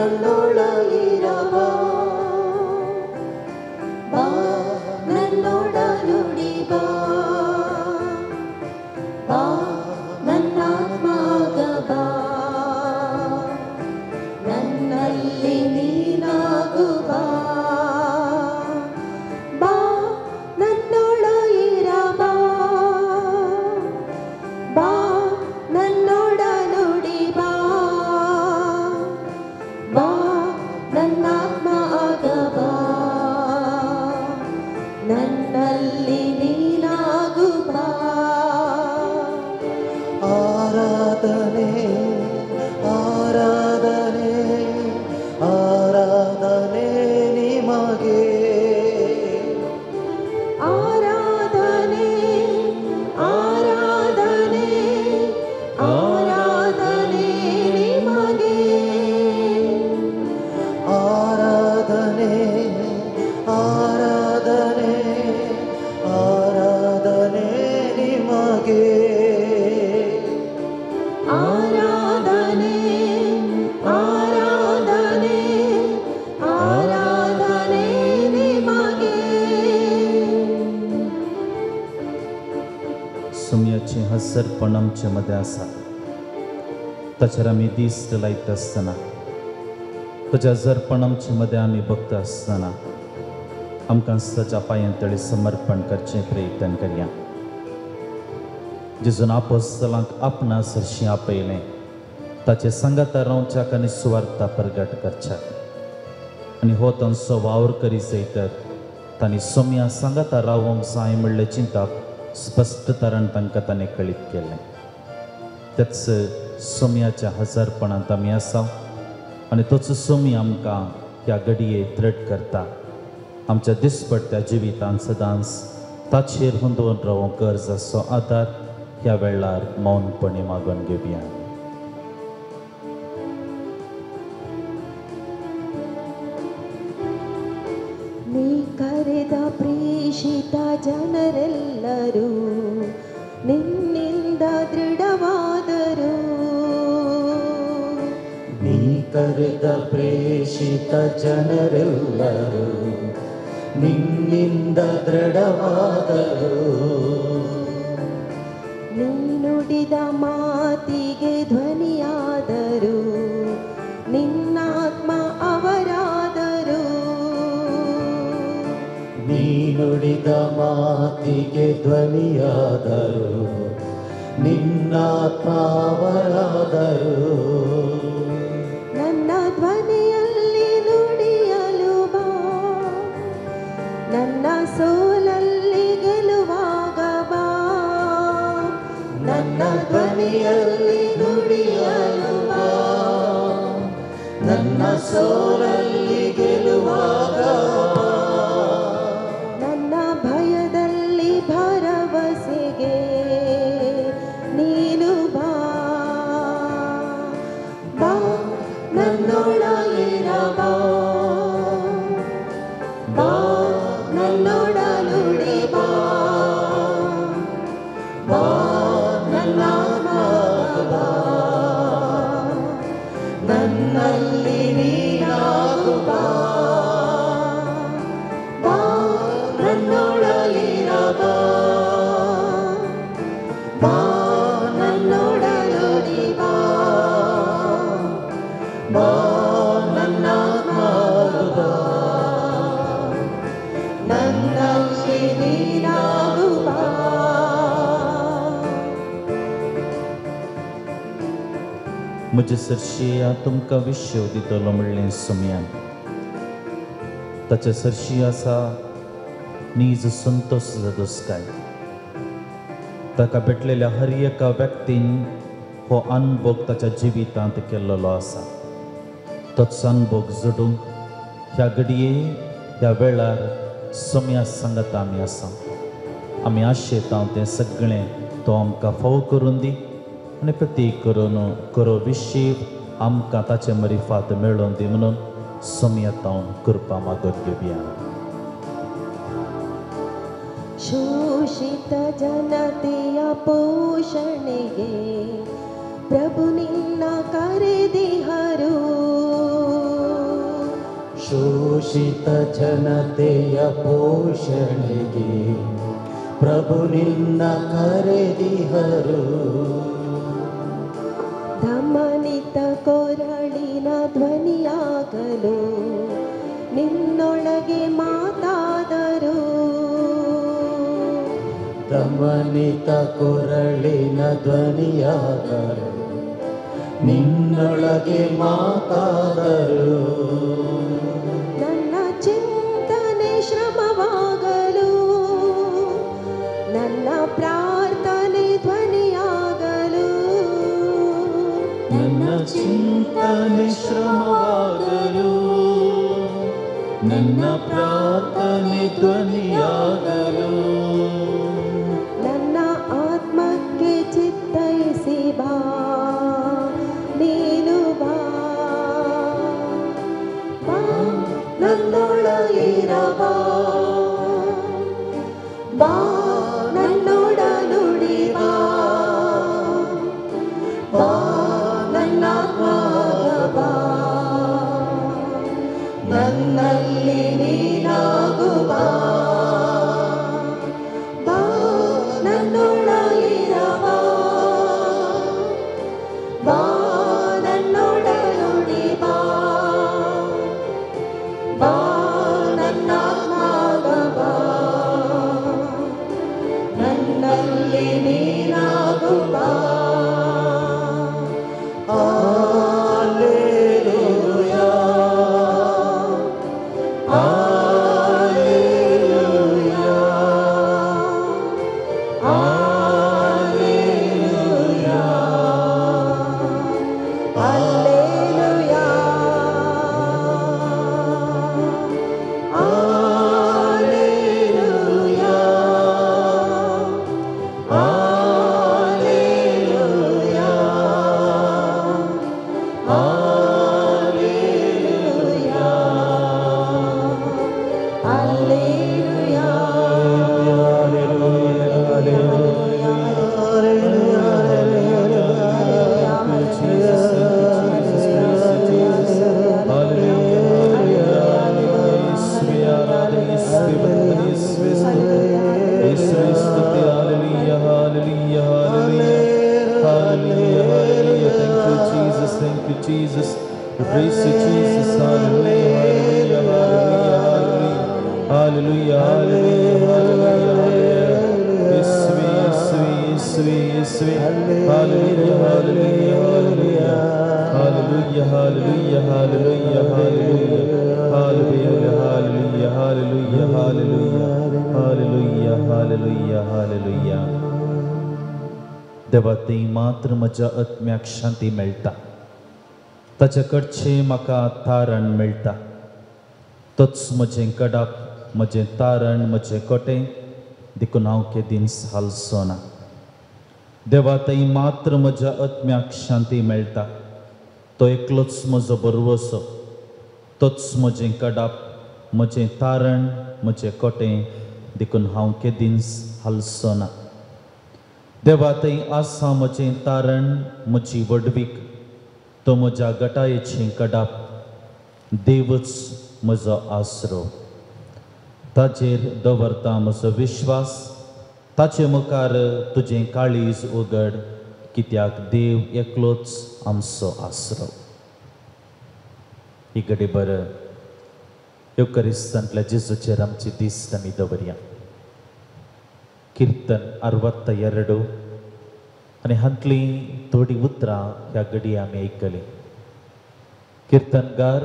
ನನ್ನೊಳಗಿರಬ ಬಾ ನನ್ನೊಡ ನುಡಿ ಬಾ ಬಾ ನನ್ನಾತ್ಮಗ ಬಾ ನನ್ನಲ್ಲಿ ನೀನಾಗು ಬಾ ಬಾ ನನ್ನೊಳಗಿರಬ ಬಾ ನನ್ನೊಡ ನುಡಿ ಬಾ ಬಾ ನನ್ನಾತ್ಮ ಆಗ ಬಾ ನನ್ನಲ್ಲಿ ನೀನಾಗು ಬಾ ಆರಾಧನೆ ಆರಾಧನೆ ಆರಾಧನೆ ನಿಮಗೆ ಆರಾಧನೆ ಆರಾಧನೆ ಆರಾಧನೆ ನಿಮಗೆ ಆರಾಧನೆ ಆರಾಧನೆ ಆರಾಧನೆ ನಿಮಗೆ ಆರಾಧನೆ ಆರಾಧನೆ ಆರಾಧನೆ ನಿಮಗೆ सुमयाचे हसरपणामचे मध्ये आसा ताचेर आमी दीस लायत आसतना तुज्या हजरपणामचे मध्ये आमी बघता आसतना आमकां ताच्या पांयां तळी समर्पण करचें प्रयत्न करया जेजून आपोस्तलांक आपणास हरशीं आपयलें ताचे संगता रावच्याक आनी सुवार्ता प्रगट करच्याक आनी हो तांचो वावर करी सयतर तांणी सोम्या संगता रावूंक जाय म्हणले चिंताप स्पष्ट तरान तांकां ताणें कळीत केलें तेच सोम्याच्या हजरपणांत आमी आसा आनी तोच सोमी आमकां ह्या घडये दृढ करता आमच्या दिसपट्ट्या जिवितांत सदांच ताचेर हुंदोवन रावूंक गरज असो आदार ह्या वेळार मौनपणी मागून घेवया ನೀ ಕರೆದ ಪ್ರೇಷಿತ ಜನರೆಲ್ಲರೂ ನಿನ್ನಿಂದ ದೃಢವಾದರು ನೀ ಕರೆದ ಪ್ರೇಷಿತ ಜನರೆಲ್ಲರೂ ನಿನ್ನಿಂದ ದೃಢವಾದರು ನೀ ನುಡಿದ ಮಾತಿಗೆ ಧ್ವನಿಯಾದರು ನಿನ್ನಾತ್ಮ ಅವರಾದರು ನೀ ನುಡಿದ ಮಾತಿಗೆ ಧ್ವನಿಯಾದರು ನಿನ್ನಾತ್ಮ ಅವರಾದರು ನನ್ನ ಧ್ವನಿಯಲ್ಲಿ ನುಡಿಯಲು ಬಾ ನನ್ನ ಸೋಲಲ್ಲಿ ಗೆಲುವಾಗ ಬಾ ನನ್ನ ಧ್ವನಿಯಲ್ಲಿ ನುಡಿಯಲು ಬಾ ನನ್ನ ಸೋಲಲ್ಲಿ ಗೆಲುವಾಗ ನನ್ನ ಭಯದಲ್ಲಿ ಭರವಸೆಗೆ ನೀನು ಬಾ ಬಾ ನನ್ನೊಳಗಿರಬ ಬಾ ನನ್ನೊಡ ನುಡಿ ಬಾ ಬಾ ನನ್ನಾತ್ಮ ಬಾ ನನ್ನಲ್ಲಿ ನೀನಾಗು ಬಾ ಬಾ ನನ್ನೊಳಗಿರಬ ಬಾ ನನ್ನೊಡ ನುಡಿ ಬಾ ಬಾ ನನ್ನಾತ್ಮ ಬಾ ನನ್ನಲ್ಲಿ ನೀನಾಗು ಬಾ म्हजे सरशिया तुमकां विश्व दितलो म्हणलें सोम्यान ताचे सरशी आसा नीज संतोश जादोसकाय ताका भेटलेल्या हर एका व्यक्तीन हो अनुभव ताच्या जिवितांत केल्लो आसा तोच अनुभव जोडूंक ह्या घडये ह्या वेळार सोम्या सांगता आमी आसा आमी आशेता तें सगळें तो आमकां फावो करून दी आनी प्रतीक करो विशीव आमकां ताचे मरिफात मेळोवन दी म्हणून सोम्यतावन कृपा मागत घेवया ಶೋಷಿತ ಜನತೆಯ ಪೋಷಣೆಗೆ ಪ್ರಭು ನಿನ್ನ ಕರೆದಿಹರು ಶೋಷಿತ ಜನತೆಯ ಪೋಷಣೆಗೆ ಪ್ರಭು ನಿನ್ನ ಕರೆದಿಹರು. ಧಮನಿತ ಕೊರಳಿನ ಧ್ವನಿಯಾಗಲು ನಿನ್ನೊಳಗೆ ಮಾತಾದರು. ದಮನಿತ ಕೊರಳಿನ ಧ್ವನಿಯಾಗಲು ನಿನ್ನೊಳಗೆ ಮಾತಾದರು. ನನ್ನ ಚಿಂತನೆ ಶ್ರಮವಾಗಲು ನನ್ನ ಪ್ರಾರ್ಥನೆ ಧ್ವನಿಯಾಗಲು. ನನ್ನ ಚಿಂತನೆ ಶ್ರಮವಾಗಲು ನನ್ನ ಪ್ರಾರ್ಥನೆ ಧ್ವನಿಯಾಗಲು. ನನ್ನ ಆತ್ಮಕ್ಕೆ ಚಿತ್ತೈಸಿ ಬಾ, ನೀನು ಬಾ, ಬಾ ನನ್ನೊಳಗಿರಬಾ, ಬಾ ನನ್ನೊಡನುಡಿ ಬಾ, ಬಾ ನನ್ನಾತ್ಮಗ ಬಾ, ನನ್ನಲ್ಲಿ ನೀನಾಗು ಬಾ, ಬಾ ನನ್ನೊಳಗಿರಬಾ, ಬಾ ನನ್ನೊಡನುಡಿ ಬಾ, ಬಾ ನನ್ನಾತ್ಮಗ ಬಾ, ನನ್ನಲ್ಲಿ ನೀನಾಗು ಬಾ. Alleluia, Alleluia, Alleluia, Alleluia, Alleluia, Alleluia, Thank you, Jesus. We praise you, Jesus. Hallelujah, hallelujah, hallelujah, hallelujah, hallelujah. Yeswe, Yeswe, Yeswe, Yeswe. Hallelujah, hallelujah, hallelujah, hallelujah, hallelujah, hallelujah, hallelujah, hallelujah, hallelujah, hallelujah, hallelujah, hallelujah. देवा ती मात्र म्हज्या आत्म्याक शांती मेळटा, ताचे कडचे म्हाका तारण मेळटा. तोच म्हजें कडाप, म्हजें तारण, म्हजें कोटें, देखून हांव केदीन हालचो ना. देवा ती मात्र म्हज्या आत्म्याक शांती मेळटा. तो एकलोच म्हजो बरवसो, तोच म्हजें कडाप, म्हजें तारण, म्हजें कोटें, देखून हांव केदीन हालचो ना. देवा थंय आसा म्हजें तारण, म्हजी वडवीक, तो म्हज्या गटायेचें कडाप, देवच म्हजो आसरो. ताचेर दवरता म्हजो विश्वास, ताचे मुखार तुजें काळीज उगड, कित्याक देव एकलोच आमचो आसरो. ही घडीभर युकरिस्तांतल्या जेजूचेर आमची दिस्त आमी दवरया. कीर्तन 62 आनी हातली थोडी उतरां ह्या घडी आमी आयकली. कीर्तनकार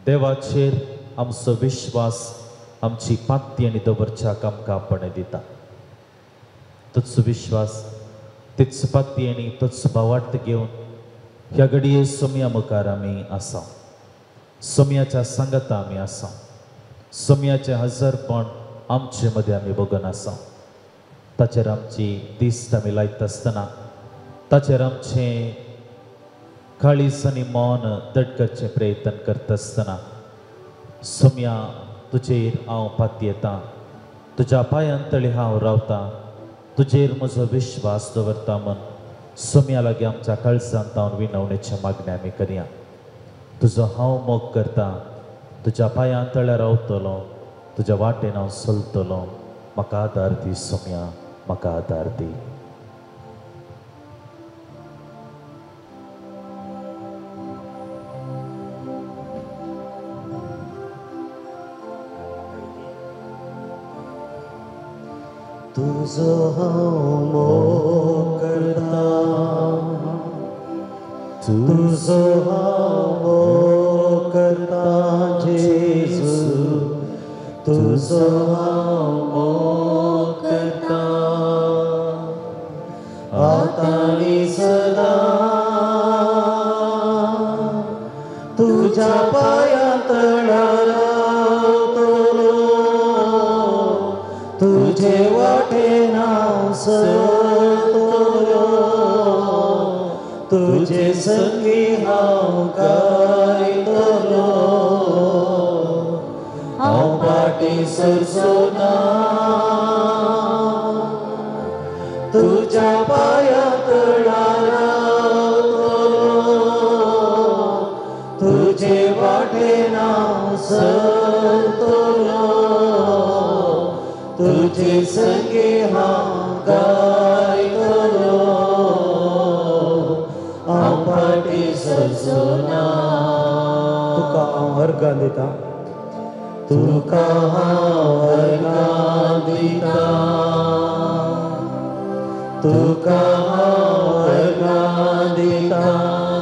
देवाचेर आमचो विश्वास, आमची पांती दवरच्याक आमकां आपणे दिता. तोच विश्वास, तीच पांती आनी तोच भावार्थ घेवन ह्या घडये सोम्या मुखार आमी आसा. सोम्याच्या सांगाता आमी आसा. सोम्याचें हजरपण आमचे मदें आमी बघून आसा. ताचेर आमची दिस्त आमी लायता आसतना, ताचेर आमचें काळीज आनी मौन दट करचें प्रयत्न करता आसतना, सोम्या तुजेर हांव पाती येतां, तुज्या पांयां तळी हांव रावतां, तुजेर म्हजो विश्वास दवरता म्हूण सोम्या लागीं आमच्या काळजांत हांव विनवणेची मागणी आमी करया. तुजो हांव मोग करता, तुज्या पांयां तळ्यार रावतलो, तुज्या वाटेन हांव चलतलों. म्हाका आदार दी सोम्या, म्हाका आदार दी. तुझो हांव मोग करता, तुझो हांव मोग करता जेजू, तुझो हांव मोग करता. आतांनी सदां तुज्या पांयां तळ्यार रावतलो, तुझे वाटेन हांव चलतलो, तुझे संगी हांव गायतलो. हांव फाटीं सरसोना, तुज्या पांयां तळ्यार रावतलो, तुझे वाटेन हांव चलतलो, तुझे संगी हांव गायतलो. हांव फाटीं सरसोना. तुका हांव अर्गां दिता, तुका हांव अर्गां दिता, तुका हांव अर्गां दिता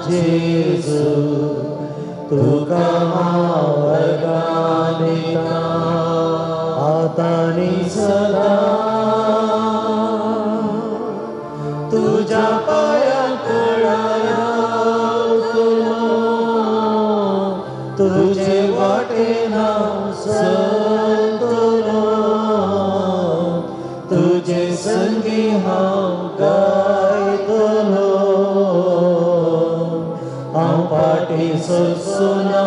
जेजू, तुका हांव अर्गां दिता. आतांनी सदां तुज्या पांयां तळ्यार रावतलो, तुझे वाटेन हांव चलतलो, तुझे संगी हांव गायतलो. हांव फाटीं सरसोना,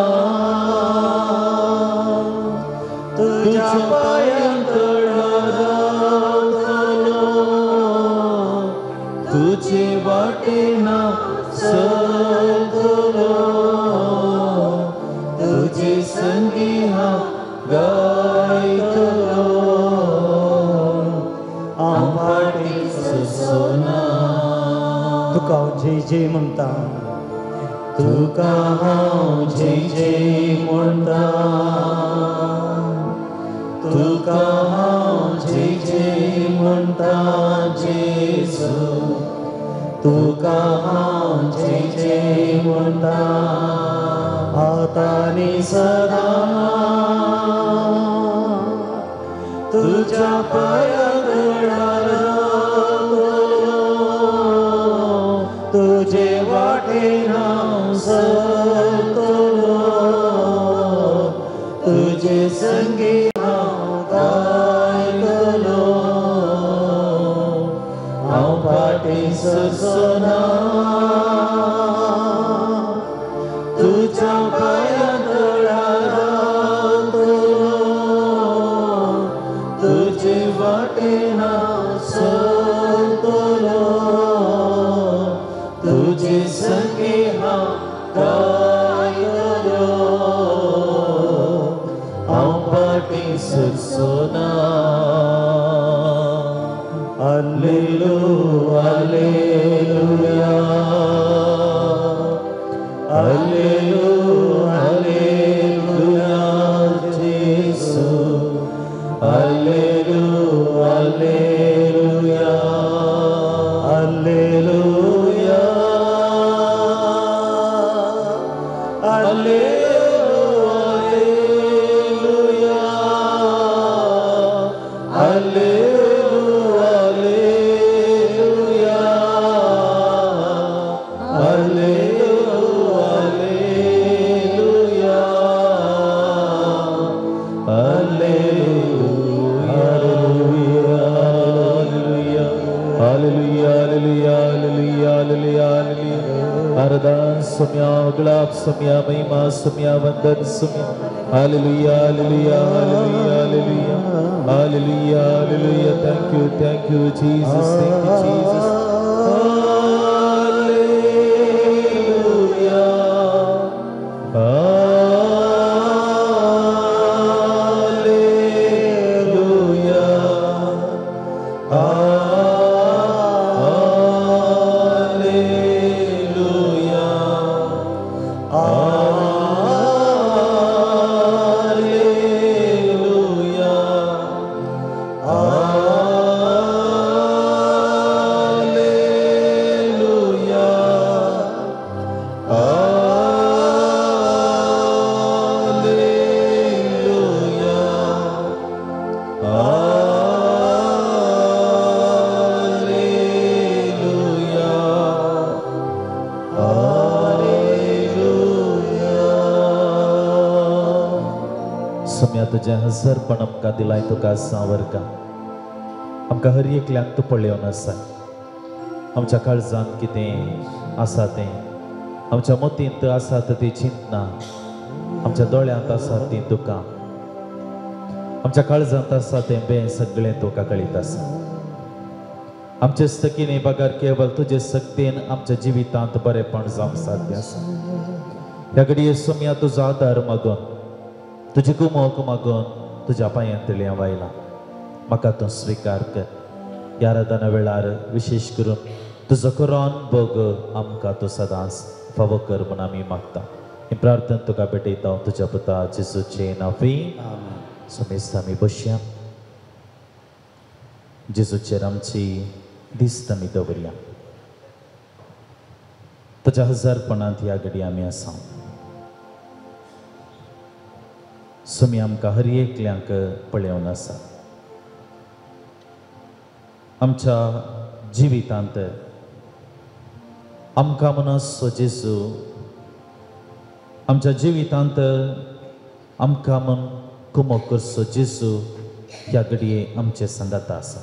तुज्या पांयां तळ्यार रावतलो, तुझे वाटेन हांव चलतलो, तुझे संगी हांव गायतलो. हांव फाटीं सरसोना. तुका हांव जय जय म्हणटा, तुका हांव जय जय म्हणटा, तुका हांव जय जय म्हणटा जेजू, तुका हांव जय जय म्हणटा. आतांनी सदां तुज्या पांयां तळ्यार रावतलो, तुझे वाटेन हांव चलतलो, तुझे संगी हांव गायतलो. हांव फाटीं सरसोना, तुज्या पांयां तळ्यार रावतलो, तुझे वाटेन हांव चलतलो, तुझे संगी हांव गायतलो. हांव फाटीं सरसोना. Alleluia, alleluia, alleluia, alleluia, Jesu. Alleluia, alleluia, alleluia, alleluia, alleluia, alleluia. आराधना सुम्या गुलाब सुम्या महिमा सुम्या वंदन सुम्या. Hallelujah hallelujah hallelujah hallelujah hallelujah. Thank you Jesus. Thank you Jesus. Hallelujah सम्या तुझ्या हजर पण आमकां दिलाय तुका सांवर का आमकां हर एकल्यांक तूं पळयोन आसा आमच्या काळजांत कितें आसा तें आमच्या मतींत आसात ती चिंतना आमच्या दोळ्यांत आसा ती दुकां आमच्या काळजांत आसा तें बें सगळें तुका कळीत आसा आमचे सकीने बगर केवळ तुजे सक्तीन आमच्या जिवितांत बरेपण जावंक साध्य आसा ह्या घडये सम्या तुजो आदार मागून तुजी कुमोक मागून तुज्या पांयांतली हांव आयलां म्हाका तूं स्विकार कर ह्या आराधना वेळार विशेश करून तुजो करोन भोग आमकां तूं सदांच फावो कर म्हूण आमी मागता ही प्रार्थना तुका भेटयता तुज्या पुता जेजूचे नांवी समेस्त आमी बसया जेजूचेर आमची दिस्त आमी दवरया तुज्या हजारपणांत ह्या घडी आमी आसा सुमी आमकां हर एकल्यांक पळयोन आसा आमच्या जिवितांत आमकां म्हणसो जेजू आमच्या जिवितांत आमकां म्हण कुमो करचो जेजू ह्या घडये आमचे संगात आसा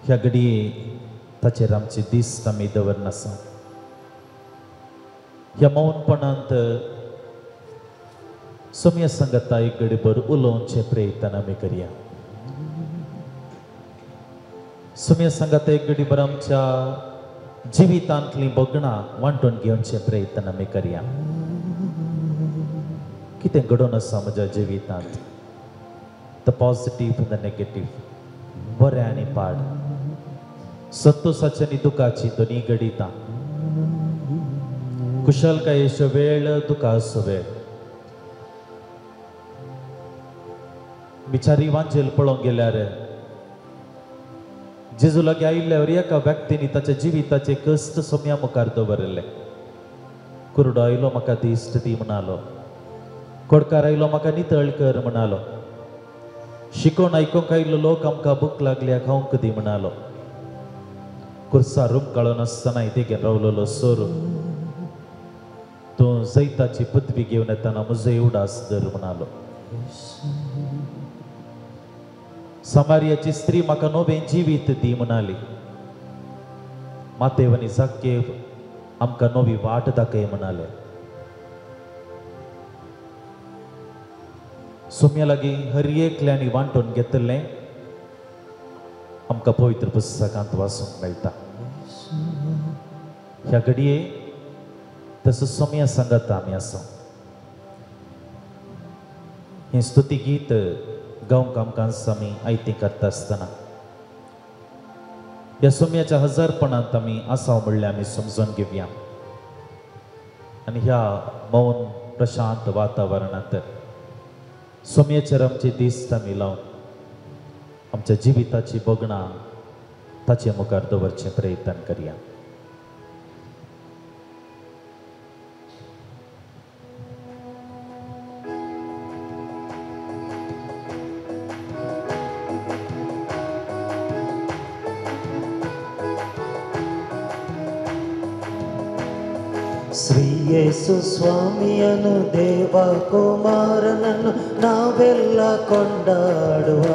ह्या घडये ताचेर आमची दिस्त आमी दवरन आसा ह्या मौनपणांत सम्या संगता एक घडीभर उलोवचे प्रयत्न आमी करया सम्या संगता एक घडीभर आमच्या जिवितांतलीं बगणां वांटून घेवचे प्रयत्न आमी करया कितें घडोवन आसा म्हज्या जिवितांत द पॉजिटीव द नेगेटीव बरें आनी पाड संतोषाची आनी दुखाची दोनी घडिता कुशलकायेचो वेळ दुखाचो वेळ बिचारी वांजेल पळोवंक गेल्यार जेजू लागीं आयिल्ल्यावर एका व्यक्तींनी ताच्या जिविताचे कश्ट सम्या मुखार दवरले कुरडो आयलो म्हाका दिश्ट दी म्हणालो कोडकार आयलो म्हाका नितळ कर म्हणालो शिकोवन आयकूंक आयिल्लो लोक आमकां भूक लागल्या खावंक दी म्हणालो कुर्सा रूम काळोन आसतना इतेगेन रावलेलो सोर तूं जैताची पदवी घेवन येतना म्हजो उडास धर म्हणालो समारियाची स्त्री म्हाका नवें जिवीत दी म्हणाली मातेव आनी जाकेव आमकां नवी वाट दाखय म्हणाले सोम्या लागीं हर एकल्यांनी वांटून घेतलें आमकां पवित्र पुस्तकांत वाचूंक मेळटा ह्या घडये तसो सम्या सांगता आमी आसा हें स्तुती गीत गावंक आमकां आमी आयतें करता आसतना ह्या सम्याच्या हजारपणांत आमी आसाव म्हणल्यार आमी समजून घेवया आनी ह्या मौन प्रशांत वातावरणांत सम्याचेर आमची दिस्त आमी लावन आमच्या जिविताची बगणां ताचे मुखार दवरचे प्रयत्न करया ಶ್ರೀ ಯೇಸು ಸ್ವಾಮಿಯನು ದೇವ ಕುಮಾರನನ್ನು ನಾವೆಲ್ಲ ಕೊಂಡಾಡುವ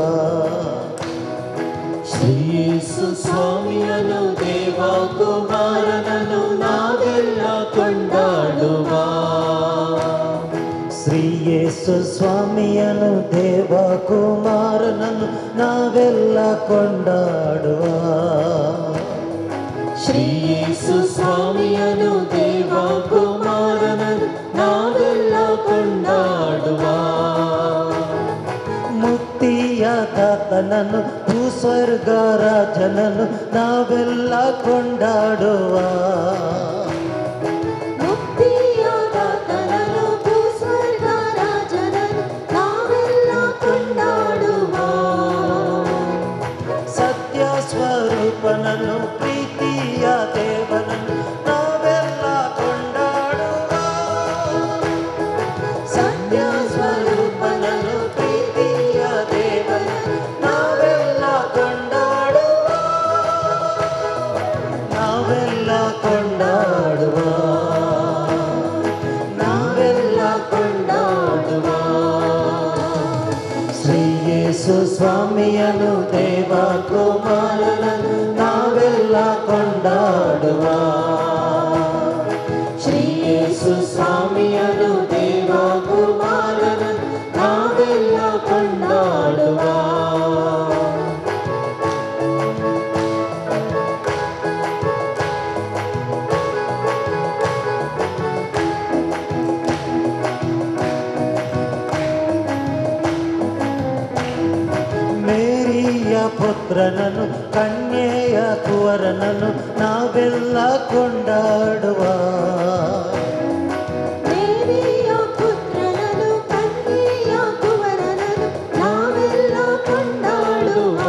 ಶ್ರೀ ಯೇಸು ಸ್ವಾಮಿಯನು ದೇವ ಕುಮಾರನನ್ನು ನಾವೆಲ್ಲ ಕೊಂಡಾಡುವ ಶ್ರೀ ಯೇಸು ಸ್ವಾಮಿಯನು ದೇವ ಕುಮಾರನನ್ನು ನಾವೆಲ್ಲ ಕೊಂಡಾಡುವ ಶ್ರೀ ಯೇಸು ಸ್ವಾಮಿಯನು ದೇವ ಕುಮಾರನನ್ನು ನಾವೆಲ್ಲ ಕೊಂಡಾಡುವ ಮುಕ್ತಿಯ ದಾತನನ್ನು ಭೂಸ್ವರ್ಗ ರಾಜನನ್ನು ನಾವೆಲ್ಲ ಕೊಂಡಾಡುವ ಮುಕ್ತಿಯ ದಾತನನ್ನು ಭೂಸ್ವರ್ಗ ರಾಜನನ್ನು ನಾವೆಲ್ಲ ಕೊಂಡಾಡುವ ಸ್ವಾಮಿಯನು ದೇವ ಕುಮಾರನನು ನಾವೆಲ್ಲ ಕೊಂಡಾಡುವ. ಶ್ರೀ ಯೇಸು ಸ್ವಾಮಿಯನು ದೇವ ಕುಮಾರನನು ನಾವೆಲ್ಲ ಕೊಂಡಾಡುವ. ಮೇರಿಯ ಪುತ್ರನನು ಕನ್ಯೆಯ ಕುವರನನು ನಾವೆಲ್ಲ ಕೊಂಡಾಡುವ. ಮೇರಿಯ ಪುತ್ರನನು ಕನ್ಯೆಯ ಕುವರನನು ನಾವೆಲ್ಲ ಕೊಂಡಾಡುವ.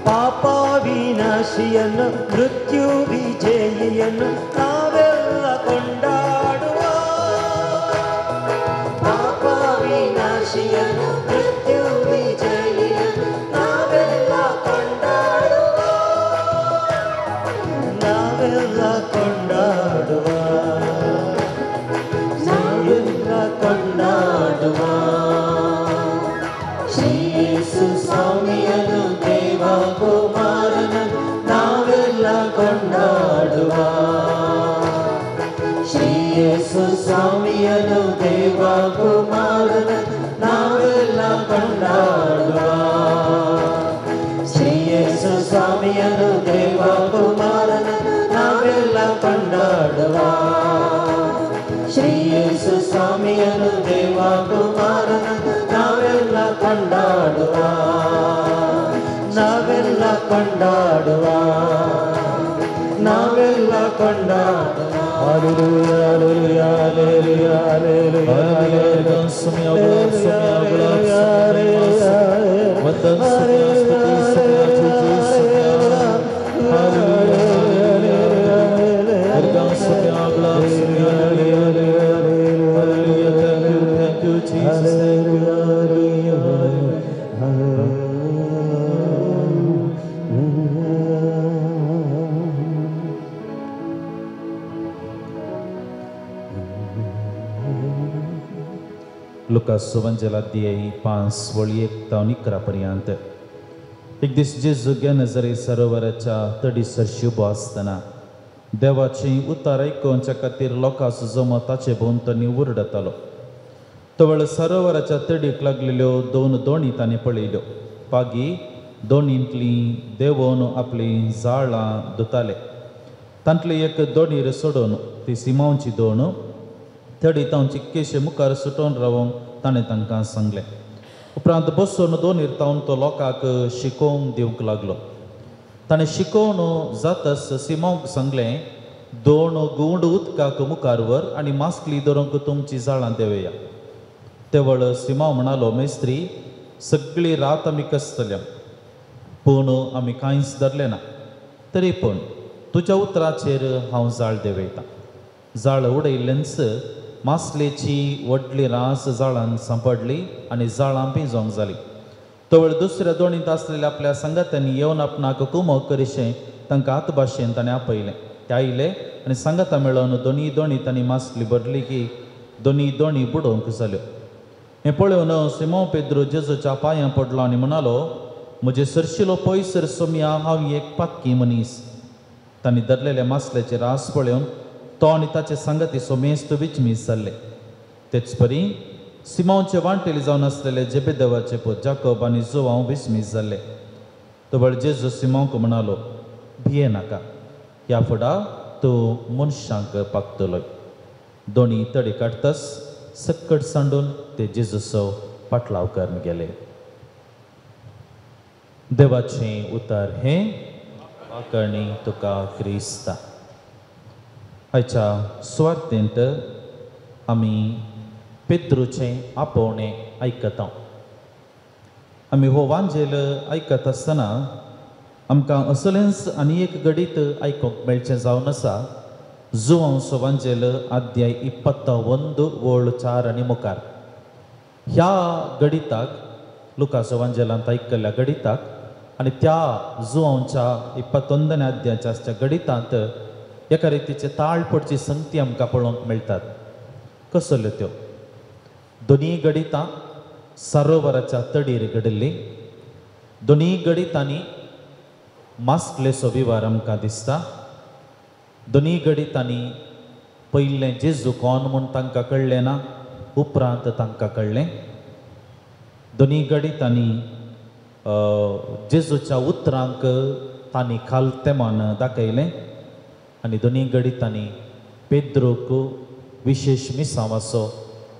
ಪಾಪ ವಿನಾಶಿಯನ್ನು ಮೃತ್ಯು ವಿಜಯಿಯನ್ನು ನಾವೆಲ್ಲ ಕೊಂಡಾಡುವ. ಪಾಪ ವಿನಾಶಿಯನ್ನು ಮೃತ್ಯು ವಿಜಯಿಯನ್ನು ನಾವೆಲ್ಲ ಕೊಂಡಾಡುವ. ನಾವೆಲ್ಲ ಕೊಂಡಾಡುವ. ನಾವೆಲ್ಲ ಕೊಂಡಾಡುವ. ಶ್ರೀ ಯೇಸು ಸ್ವಾಮಿಯನು ದೇವ ಕುಮಾರನನು ನಾವೆಲ್ಲ ಕೊಂಡಾಡುವ. ಶ್ರೀ ಯೇಸು ಸ್ವಾಮಿಯನು ದೇವ ಕುಮಾರನನು ನಾವೆಲ್ಲ ಕೊಂಡಾಡುವ. ಶ್ರೀ ಯೇಸು ಸ್ವಾಮಿಯನು ದೇವ ಕುಮಾರನನು ನಾವೆಲ್ಲ ಕೊಂಡಾಡುವ. ಶ್ರೀ ಯೇಸು ಸ್ವಾಮಿಯನು ದೇವ ಕುಮಾರನನು ನಾವೆಲ್ಲ ಕೊಂಡಾಡುವ. ನಾವೆಲ್ಲ ಕೊಂಡಾಡುವ. ನಾವೆಲ್ಲ ಕೊಂಡಾಡುವ. Hallelujah, hallelujah, hallelujah, hallelujah, hallelujah. Sumya glad, sumya glad, sumya vandan sumya stuti sumya tuji sumya. Hallelujah, hallelujah, hallelujah. Sumya glad, sumya hallelujah, hallelujah. Thank you, Jesus. Thank you, Lucas Suvangela diei pans वळी 1 पर्यंत. एक दीस जेजू गेनेझरे सरोवराच्या तडीसर शुभ आसतना देवाची उतार आयकोवच्या खातीर लोकांचो जमो ताचे भोंवतणी उरडतालो. तो वेळ सरोवराच्या तडीक लागलेल्यो 2 दोणी तांणी पळयल्यो. पागी दोणींतली देंवोवन आपली जाळां धुताले. तांतली एक दोणीर सोडून ती सिमांची दोण तडी तांची केशे मुखार सुटोवन रावंक ताणें तांकां सांगलें. उपरांत बसून दोनीर तावन तो लोकांक शिकोवन दिवंक लागलो. ताणें शिकोवन जातस सिमांक सांगलें, दोन गुंड उदकाक मुखार व्हर आनी मास्कली धरूंक तुमची जाळां देंवया. ते वेळ सिमांव म्हणालो, मेस्त्री, सगळी रात आमी कसतल्या पूण आमी कांयच धरलें ना. तरी पूण तुज्या उतराचेर हांव जाळ देंवयतां. जाळ उडयल्लेंच मासलेची व्हडली रास जाळान सांपडली आनी जाळां पिंजोंक जाली. तो वेळ दुसऱ्या दोणींत आसलेल्या आपल्या संगात्यांनी येवन आपणाक कुमक करिशें तांकां आतभाशेन ताणें आपयलें. ते आयले आनी सांगाता मेळोन दोनी दोणी तांणी मासली भरली की दोनी दोणी बुडोवंक जाल्यो. हें पळोवन सिमोन पेद्रू जेजूच्या पांयां पडलो आनी म्हणालो, म्हजे सरशिलो पयसर सोम्या हांव एक पाक्की मनीस. तांणी धरलेल्या मासल्याचे रास पळोवन तो आनी ताचे सांगाती सोमेस्त विचमीत जाल्ले. तेच परी सिमोनचे वांटेली जावन आसलेले जेबेदेवाचे पूत जाकोब आनी जोवांव विस्मीत जाल्ले. तो वेळ जेजू सिमोनक म्हणालो, भिये नाका, ह्या फुडा तूं मनशांक पागतलोय. दोणी तडी काडटस सक्कट सांडून ते जेजूचो पाटलाव करून गेले. देवाचें उतर हें आकारणी तुका क्रिस्ता. आयच्या सुवातेंत आमी पेद्रूचें आपोवणें आयकता. आमी हो वांजेल आयकत आसतना आमकां असलेंच आनी एक गडीत आयकूंक मेळचें जावन आसा. जुवांचो वांजेल अध्याय 21 ओळ 4 आनी मुखार. ह्या गडिताक लुकाचो वांजेलांत आयकल्ल्या गडिताक आनी त्या जुवांच्या 21 अध्यायाच्या गडितांत एका रितीचे ताळपडची संगती आमकां पळोवंक मेळटात. कसल्यो त्यो? दोनी गडितां सरोवराच्या तडीर घडली दोनी घडी तांणी मास्कलेसो विवार आमकां दिसता दोनी घडी तांणी पयलें जेजू कोण म्हूण तांकां कळ्ळें ना उपरांत तांकां कळ्ळें दोनी घडी तांणी जेजूच्या उतरांक तांणी खालतेमान दाखयलें आनी दोनी घडी तांणी पेद्रूक विशेष मिसांवाचो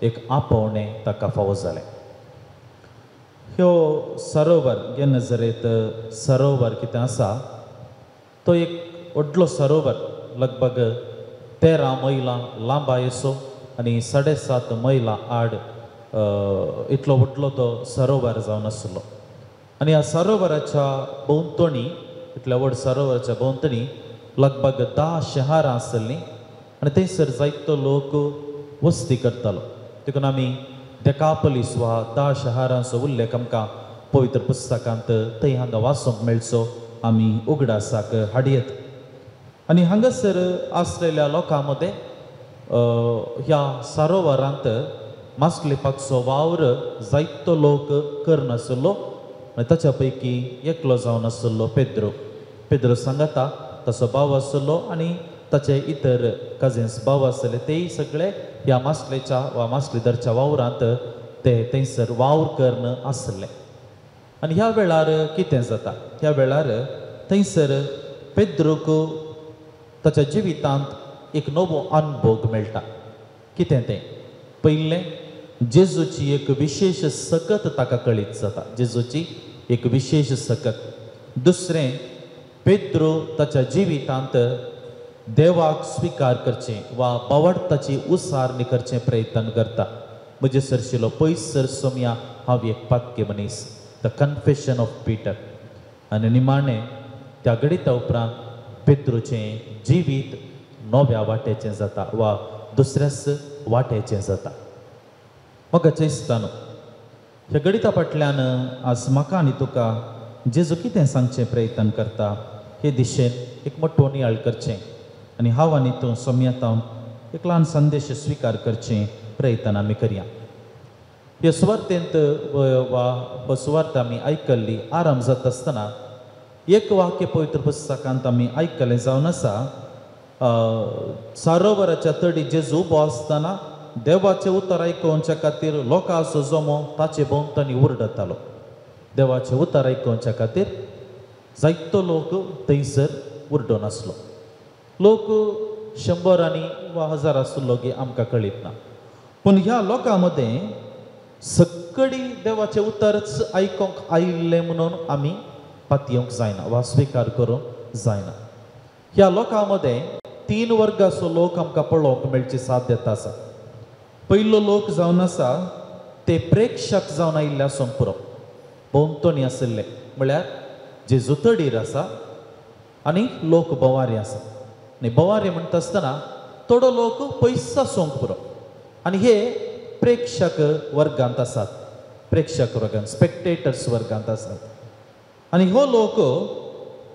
एक आपोवणें ताका फावो जालें ह्यो सरोवर गेनजरेत सरोवर कितें आसा तो एक व्हडलो सरोवर लगभग 13 मैलां लांब आयसो आनी 7.5 मैलां आड इतलो व्हडलो तो सरोवर जावन आसलो आनी ह्या सरोवराच्या भोंवतणी इतल्या व्हड सरोवराच्या भोंवतणी लगभग 10 शहरां आसलीं आनी थंयसर जायतो लोक वस्ती करतालो देखून आमी डेकापोलीस वा 10 शहरांचो उल्लेख आमकां पवित्र पुस्तकांत थंय हांगा वाचूंक मेळचो आमी उगडासाक हाडयेत आनी हांगासर आसलेल्या लोकां मदें ह्या सरोवरांत मास्कलेपाचो वावर जायतो लोक करनासलो आनी ताच्या पैकी एकलो जावन आसलो पेद्रो सांगता ताचो भाव आसलो आनी ताचे इतर कजिन्स भाव आसले तेय सगळे ह्या मास्कलेच्या वा मास्कलीदरच्या वावरांत ते थंयसर वावर करन आसले आनी ह्या वेळार कितें जाता ह्या वेळार थंयसर पेद्रूक ताच्या जिवितांत एक नवो अनुभव मेळटा कितें तें पयलें जेजूची एक विशेष सकत ताका कळीत जाता जेजूची एक विशेष सकत दुसरें पेद्रू ताच्या जिवितांत देवाक स्वीकार करचें वा बावडताची उसारणी करचें प्रयत्न करता म्हजे सरशिलो पयसर सोम्या हांव एक पाक्य मनीस द कन्फेशन ऑफ पीटर आनी निमाणें त्या घडीता उपरांत पेद्रूचें जिवीत नव्या वाटेचें जाता वा दुसऱ्याच वाटेचें जाता म्हाका दिसता न्हू ह्या घडीता फाटल्यान आज म्हाका आनी तुका जेजू कितें सांगचें प्रयत्न करता हे दिशेन एक मोठो नियाळ करचें आनी हांव आनी तूं सोम्यातावन एक ल्हान संदेश स्विकार करचें प्रयत्न आमी करया ह्या सुवार्तेंत वा सुवार्त आमी आयकल्ली आराम जाता आसतना एक वाक्य पवित्र पुस्तकांत आमी आयकलें जावन आसा सरोवराच्या तडी जेजू उबो आसतना देवाचें उतर आयकोवच्या खातीर लोकांचो जमो ताचे भोंवतणी उरडतालो देवाचें उतर आयकोवच्या खातीर जायतो लोक थंयसर उरडो नासलो लोक 100 आनी वा 1000 आसलो की आमकां कळीत ना पूण ह्या लोकां मदें सगळी देवाचें उतरच आयकोंक आयिल्लें म्हणून आमी पातयेवंक जायना वा स्विकार करूंक जायना ह्या लोकां मदें 3 वर्गाचो लोक आमकां पळोवंक मेळची साध्यता आसा पयलो लोक जावन आसा ते प्रेक्षक जावन आयिल्ले आसूंक पुरो भोंवतणी आसले म्हळ्यार जेजू तडीर आसा आनी लोक बोवारी आसा आनी बोवारी म्हणटा आसतना थोडो लोक पयस आसूंक पुरो आनी हे प्रेक्षक वर्गांत आसात प्रेक्षक वर्गांत स्पेक्टेटर्स वर्गांत आसात आनी हो लोक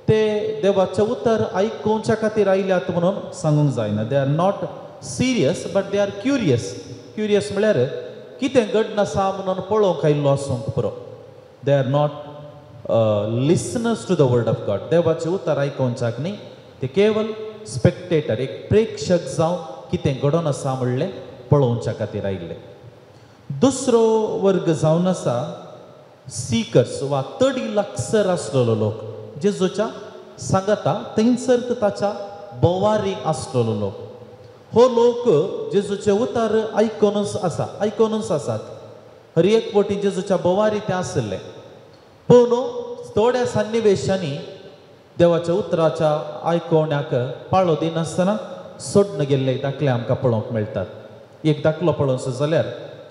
ते देवाचें उतर आयकोवच्या खातीर आयल्यात म्हणून सांगूंक जायना they are not serious but they are curious म्हळ्यार कितें घडन आसा म्हणून पळोवंक आयिल्लो आसूंक पुरो they are not listeners to the word of God देवाचें उतर आयकोवच्याक न्ही ते केवल स्पेक्टेटर एक प्रेक्षक जावन कितें घडोवन आसा म्हणलें पळोवच्या खातीर आयिल्ले दुसरो वर्ग जावन आसा सीकर्स वा तडी लागसर आसलेलो लोक जेजूच्या सांगता थंयसर ताच्या बोवारी आसलेलो लोक हो लोक जेजूचे उतर आयकोनूच आसात हर एक फावटी जेजूच्या बोवारी ते आसले पूण थोड्या सन्निवेशांनी देवाच्या उतराच्या आयकोवण्याक पाळो दिनासतना सोडून गेल्ले दाखले आमकां पळोवंक मेळटात एक दाखलो पळोवचो जाल्यार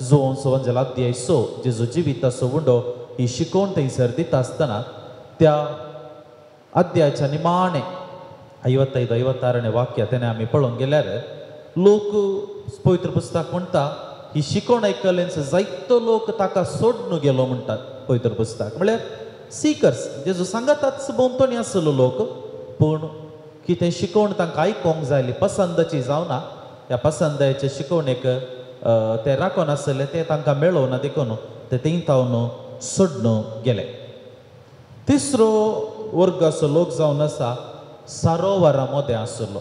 जुवोवचो म्हणजे अध्याय 6 जेजू जिविताचो उंडो ही शिकोवन थंयसर दिता आसतना त्या अध्यायाच्या निमाणे 55-56 वाक्य तेणे आमी पळोवंक गेल्यार लोक पवित्र पुस्तक म्हणटा ही शिकोवण आयकलेंच जायतो लोक ताका सोडून गेलो म्हणटात पवित्र पुस्तक म्हळ्यार सीकर्स जेजू सांगताच भोंवतणी आसलो लोक पूण कितें शिकोवण तांकां आयकोंक जायली पसंदची जावना ह्या पसंदाचे शिकोवणेक ते राखोन आसले ते तांकां मेळोना देखून ते थंय तावन सोडून गेले. तिसरो वर्ग असो लोक जावन आसा सरोवरामध्ये आसलो.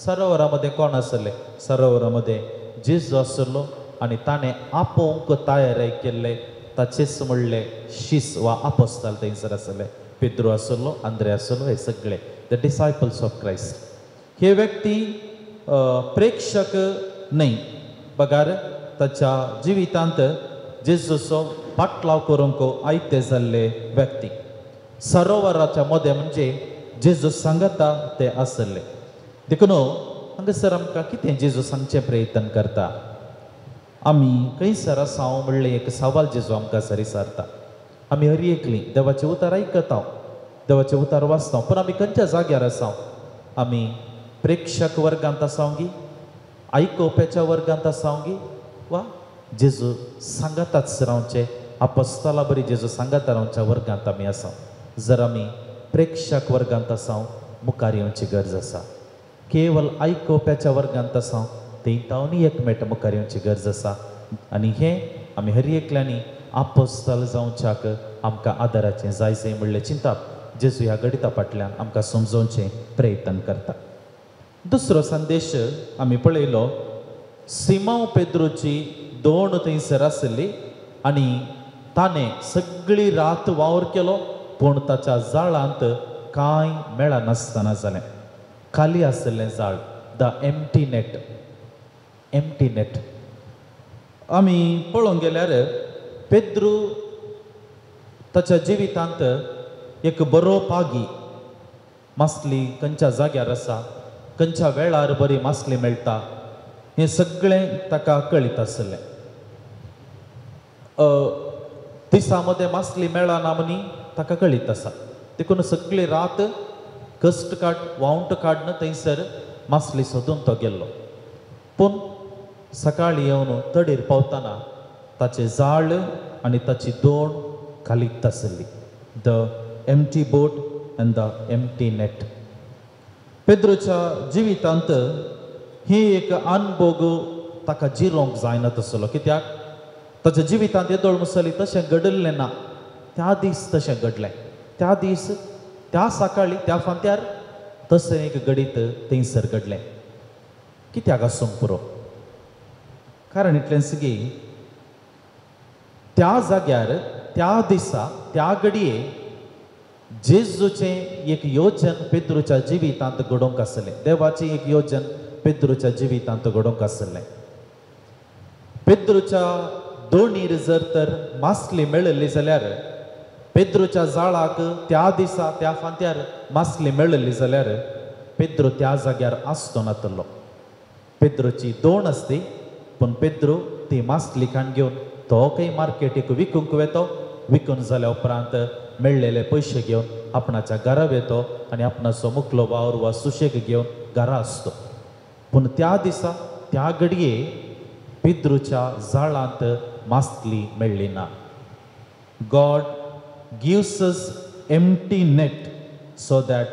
सरोवरामध्ये कोण आसले? सरोवरामध्ये जेजू आसलो आनी ताणें आपोवंक तयारी केल्ले ताचेच म्हणले शिस वा आपोस्ताल थंयसर आसले. पेद्रू आसलो, आंद्रे आसलो, हे सगळे द डिसायपल्स ऑफ क्रायस्ट. हे व्यक्ती प्रेक्षक न्हय, बगार ताच्या जिवितांत जेजूचो पाटलाव करूंक आयते जाल्ले व्यक्ती. सरोवराच्या मदें म्हणजे जेजू सांगता ते आसले. देखून हांगासर आमकां कितें जेजू सांगचे प्रयत्न करता? आमी खंयसर आसा म्हणलें एक सवाल जेजू आमकां सर विचारता. आमी हर एकली देवाचें उतर आयकता, देवाचें उतर वाचता, पूण आमी खंयच्या जाग्यार आसा? आमी प्रेक्षक वर्गांत आसांगी, आयकोवप्याच्या वर्गांत आसांगी, वा जेजू सांगताच रावचे आपोस्ताला बरी जेजू सांगता रावच्या वर्गांत आमी आसा? जर आमी प्रेक्षक वर्गांत आसा, मुखार येवची गरज आसा. केवळ आयकोवप्याच्या वर्गांत आसा, थंय तावनी एकमेट मुखार येवची गरज आसा. आनी हें आमी हर एकल्यांनी आपोस्ताल जावच्याक आमकां आदाराचें जायचें म्हणलें चिंतप जेजू ह्या गणिता फाटल्यान आमकां समजोवचें प्रयत्न करता. दुसरो संदेश आमी पळयलो, सिमोन पेद्रूची दोण थंयसर आसली आनी ताणें सगळी रात वावर केलो, पूण ताच्या जाळांत कांय मेळनासतना जालें. खाली आसलें जाळ, the empty net. Empty net आमी पळोवंक गेल्यार पेद्रू ताच्या जिवितांत एक बरो पागी मासली खंयच्या जाग्यार आसा, खंयच्या वेळार बरी मासली मेळटा, हें सगळें ताका कळीत आसलें. दिसा मदें मासली मेळना म्हणी ताका कळीत आसा. देखून सगळी रात कश्ट वावंट काडन थंयसर मासली सोदून तो गेल्लो. पूण सकाळीं येवन तडीर पावतना ताचें जाळ आनी ताची दोण खालीच आसली. The empty boat and the empty net. पेद्रूच्या जिवितांत ही एक अनुभव ताका जिरोंक जायना तसलो. कित्याक ताच्या जिवितांत येदोळ मुसली तशें घडलें ना. त्या दीस तशें घडलें. त्या दीस, त्या सकाळी, त्या फांत्यार तशें एक घडीत थंयसर घडलें. कित्याक आसूंक पुरो? कारण इतलेंच की त्या जाग्यार, त्या दिसा, त्या घडये जेजूचें एक योजन पेद्रूच्या जिवितांत घडोवंक आसलें. देवाचें एक योजन पेद्रूच्या जिवितांत घडोवंक आसलें. पेद्रूच्या दोणीर जर तर मासली मेळिल्ली जाल्यार, पेद्रूच्या जाळाक त्या दिसा, त्या फांत्यार मासली मेळिल्ली जाल्यार पेद्रू त्या जाग्यार आसचो नासलो. पेद्रूची दोण आसली, पूण पेद्रू ती मासली काण घेवन तो खंय मार्केटीक विकूंक वेतो. विकून जाल्या उपरांत मेळलेले पयशे घेवन आपणाच्या घरा वेतो आनी आपणाचो मुखलो वावर वा सुशेग घेवन घरा आसतो. पूण त्या दिसा, त्या घडये पेद्रूच्या जाळांत मासली मेळ्ळी ना. God gives us empty net so that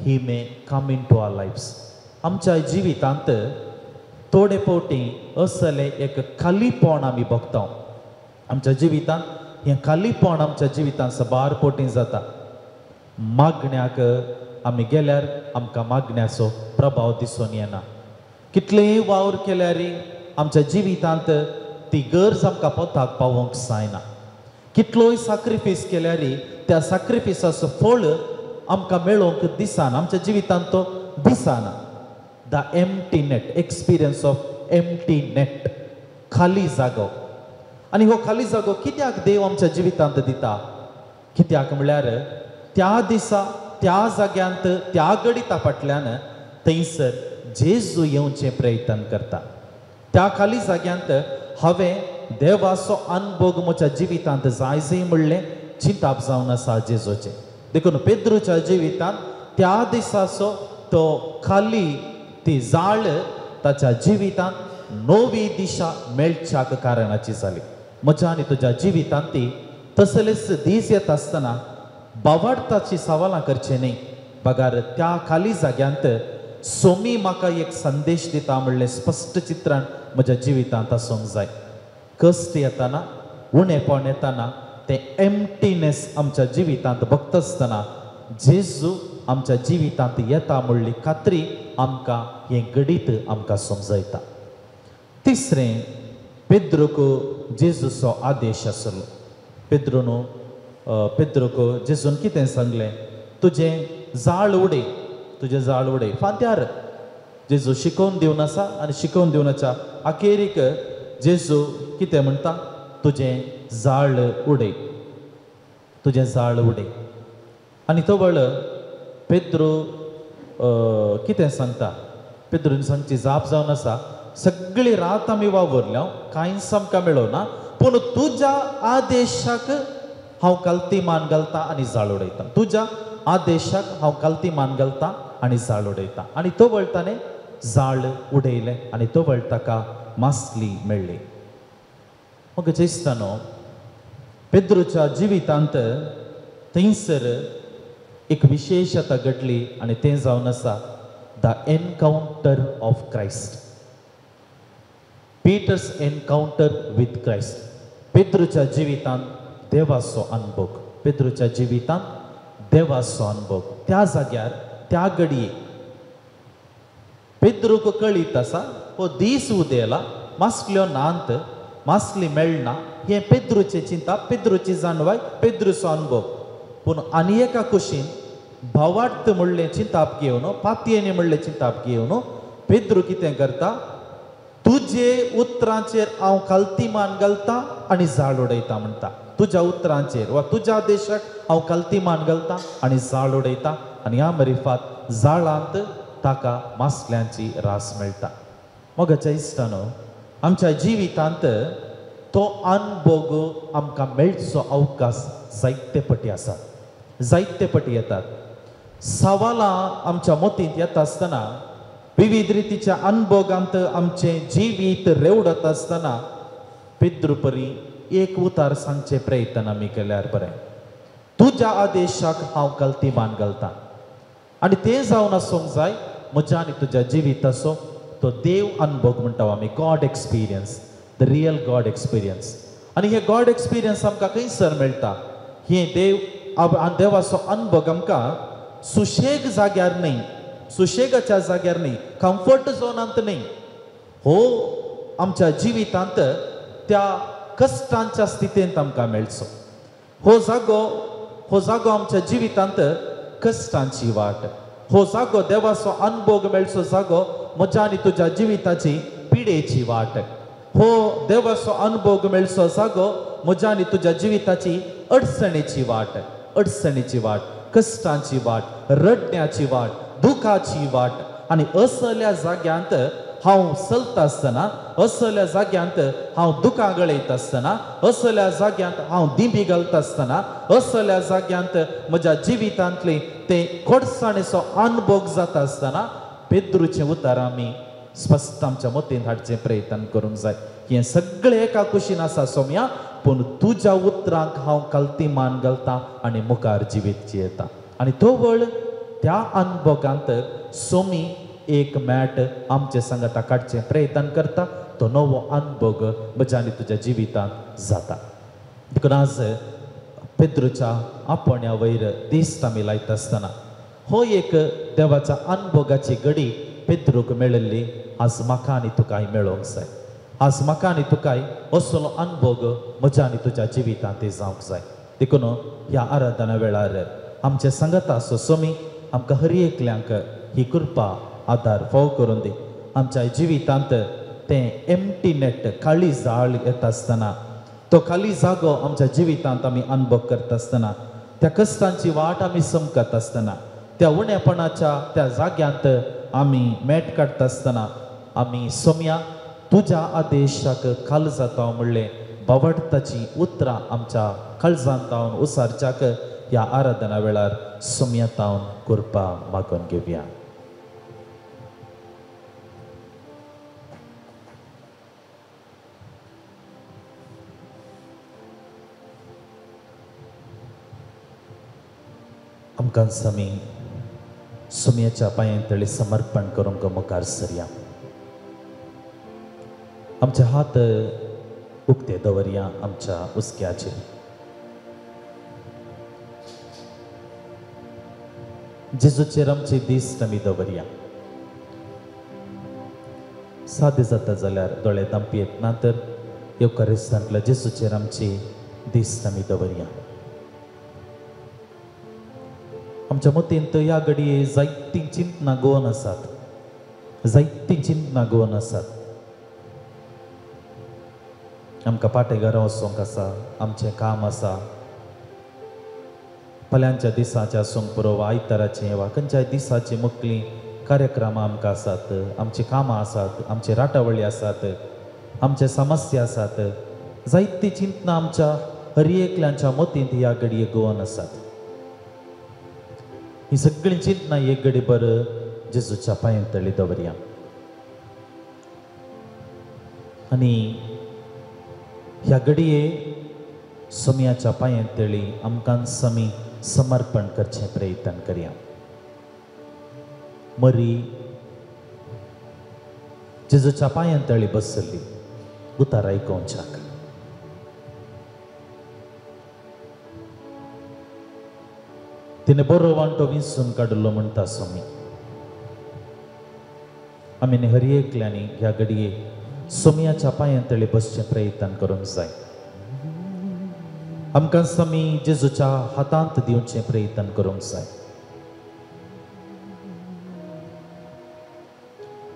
he may come into our lives. आमच्या जिवितांत थोडे फावटी असले एक खालीपण आमी भोगता. आमच्या जिवितांत हें खालीपण आमच्या जिवितांत सबार फावटी जाता. मागण्याक आमी गेल्यार आमकां मागण्याचो प्रभाव दिसून येना. कितलेंय वावर केल्यारय आमच्या जिवितांत ती गरज आमकां पोताक पावोवंक जायना. कितलोय सॅक्रिफायस केल्यारय त्या सॅक्रिफायसाचो फळ आमकां मेळोवंक दिसना. आमच्या जिवितांत तो दिसना. The empty net, experience of empty net, खाली जागो. आनी हो खाली जागो कित्याक देव आमच्या जिवितांत दिता? कित्याक म्हळ्यार त्या दिसा, त्या जाग्यांत, त्या घडीता फाटल्यान थंयसर जेजू येवचें प्रयत्न करता. त्या खाली जाग्यांत हांवें देवाचो अनुभव म्हज्या जिवितांत जायचें म्हणलें चिंतप जावन आसा जेजूचें. देखून पेद्रूच्या जिवितांत त्या दिसाचो तो खाली, ती जाळ ताच्या जिवितांत नवी दिशा मेळच्याक कारणाची जाली. म्हज्या आनी तुज्या जिवितांत ती तसलेच दीस येत आसतना बावार्थाची सवालां करचें न्ही. बगार त्या खाली जाग्यांत सोमी म्हाका एक संदेश दिता म्हणलें स्पश्ट चित्रान म्हज्या जिवितांत आसूंक जाय. कश्ट येतना, उणेपण येताना ते एम्प्टीनेस आमच्या जिवितांत बघत आसतना जेजू आमच्या जिवितांत येता म्हणली खात्री आमकां हें घडीत आमकां समजयता. तिसरें, पेद्रूक जेजूचो आदेश आसलो. पेद्रूक जेजून कितें सांगलें? तुजें जाळ उडय, तुजें जाळ उडय. फांत्यार जेजू शिकोवन दिवन आसा आनी शिकोवन दिवनाच्या अखेरीक जेजू कितें म्हणटा? तुजें जाळ उडय, तुजें जाळ उडय. आनी तो वेळ पेद्रू कितें सांगता? पेद्रून सांगची जाप जावन आसा, सगळी रात आमी वावरल्या, कांयच आमकां मेळोना, पूण तुज्या आदेशाक हांव काल्ती मान घालता आनी जाळ उडयता. तुज्या आदेशाक हांव काल्ती मान घालता आनी जाळ उडयता. आनी तो वेळ ताणें जाळ उडयलें आनी तो वेळ ताका मासली मेळ्ळी. मग जेस्तानो पेद्रूच्या जिवितांत थंयसर एक विशेशता घडली आनी तें जावन आसा the encounter of Christ. Peter's encounter with Christ. पेद्रूच्या जिवितांत देवाचो अनुभव, पेद्रूच्या जिवितांत देवाचो अनुभव. त्या जाग्यार त्या घडये पेद्रूक कळीत आसा हो दीस उदेला, मासल्यो नांत, मासली मेळना, हें पेद्रूची चिंता, पेद्रूची जाणवाय, पेद्रूचो अनुभव. पूण आनी एका कुशीन भावार्थ म्हणलें चिंताप घेवन, पातयेनी म्हणलें चिंताप घेवन पेद्रू कितें करता? तुजे उतरांचेर हांव काल्ती मान घालता आनी जाळ उडयता म्हणटा. तुज्या उतरांचेर वा तुज्या आदेशाक हांव काल्ती मान घालता आनी जाळ उडयता. आनी ह्या मरिफात जाळांत ताका मासल्यांची रास मेळटा. मोगाच्या इश्टानो, आमच्या जिवितांत तो अनुभव आमकां मेळचो अवकाश जायते पटी आसात, जायते पटी येतात. सवालां आमच्या मतींत येता आसतना, विविध रितीच्या अनुभवांत आमचें जिवीत रेवडत आसतना पेद्रू परी एक उतार सांगचे प्रयत्न आमी केल्यार बरें. तुज्या आदेशाक हांव काल्ती मान घालता. आनी तें जावन आसूंक जाय म्हज्या आनी तुज्या जिविताचो तो देव अनुभव म्हणटा आमी, God experience, the real God experience. आनी हे गॉड एक्सपिरियन्स आमकां खंयसर मेळटा? हे देवाचो अनुभव आमकां सुशेग जाग्यार न्ही, सुशेगाच्या जाग्यार न्ही, कम्फर्ट झोनांत न्ही. हो आमच्या जिवितांत त्या कश्टांच्या स्थितींत आमकां मेळचो. हो जागो आमच्या जिवितांत कश्टांची वाट. हो जागो देवाचो अनुभव मेळचो जागो म्हज्या आनी तुज्या जिविताची पिडेची वाट. हो देवाचो अनुभव मेळचो जागो म्हज्या आनी तुज्या जिविताची अडचणीची वाट, अडचणीची वाट, कश्टांची वाट, रडण्याची वाट, दुखाची वाट. आनी असल्या जाग्यांत हांव चलता आसतना, असल्या जाग्यांत हांव दुखां गळयता आसतना, असल्या जाग्यांत हांव दिंबी घालता आसतना, असल्या जाग्यांत म्हज्या जिवितांतली ते कोडसाणेचो अनुभव जाता आसतना पेद्रूचें उतर आमी स्पश्ट आमच्या मतींत हाडचें प्रयत्न करूंक जाय. हें सगळें एका कुशीन आसा सोम्या, पूण तुज्या उतरांक हांव काल्ती मान घालता आनी मुखार जिवीत जियेता. आनी तो वेळ त्या अनुभवांत सोमी एक मॅट आमचे सांगाता काडचें प्रयत्न करता. तो नवो अनुभव म्हज्या आनी तुज्या जिवितांत जाता. देखून आज पेद्रूच्या आपोण्या वयर दिस्त आमी लायता आसतना हो एक देवाच्या अनुभवाची घडी पेद्रूक मेळिल्ली आज म्हाका आनी तुकाय मेळोंक जाय. आज म्हाका आनी तुकाय असलो अनुभव म्हज्या आनी तुज्या जिवितांत जावंक जाय. देखून ह्या आराधना वेळार आमचे सांगता असो सोमी आमकां हर एकल्यांक ही कृपा आदार फाव करून दी. आमच्या जिवितांत तें एम्प्टी नेट, खाली जाळ येता आसतना, तो खाली जागो आमच्या जिवितांत आमी अनुभव करता आसतना, त्या कश्टांची वाट आमी समकत आसतना, त्या उणेपणाच्या त्या जाग्यांत आमी मेट काडटा आसतना आमी सोम्या तुज्या आदेशाक काल जाता म्हणलें बावडताची उतरां आमच्या काळजांत तावन उसारच्याक ह्या आराधना वेळार सोम्यातावन कृपा मागून घेवया. आमकां समी सोम्याच्या पांयांतळी समर्पण करूंक मुखार सरया. आमचे हात उक्ते दवरया आमच्या उस्क्याचेर. जेजूचेर आमचे दिश्ट आमी दवरया. सादें जाता जाल्यार दोळे धांपी येतना तर युकारिस्तांतल्या जेजूचेर आमचे दिश्ट आमी दवरया. आमच्या मतींत ह्या घडये जायतीं चिंतनां गोवन आसात, जायतीं चिंतनां गोवन आसात. आमकां पाटेघरां वचोंक आसा, आमचें काम आसा, फाल्यांच्या दिसाचें आसूंक पुरो वा आयताराचें वा खंयच्याय दिसाची मुखलीं कार्यक्रमां आमकां आसात, आमचीं कामां आसात, आमचे राटावळी आसात, आमचे समस्या आसात. जायतीं चिंतनां आमच्या हर एकल्यांच्या मतींत ह्या घडये गोवन आसात. ही सगळीं चिंतनां एक घडी बरं जेजूच्या पांयांतळी दवरया. आनी ह्या घडये सोम्याच्या पांयांतळी आमकां समी समर्पण करचें प्रयत्न करया. मरी जेजूच्या पांयांतळी बसली उतार आयकोवच्याक. तिने बरो वांटो विंचून काडलो म्हणटा सोमी. आमी हर एकल्यांनी ह्या घडये सोम्याच्या पांयांतळी बसचें प्रयत्न करूंक जाय. आमकां समी जेजूच्या हातांत दिवचें प्रयत्न करूंक जाय.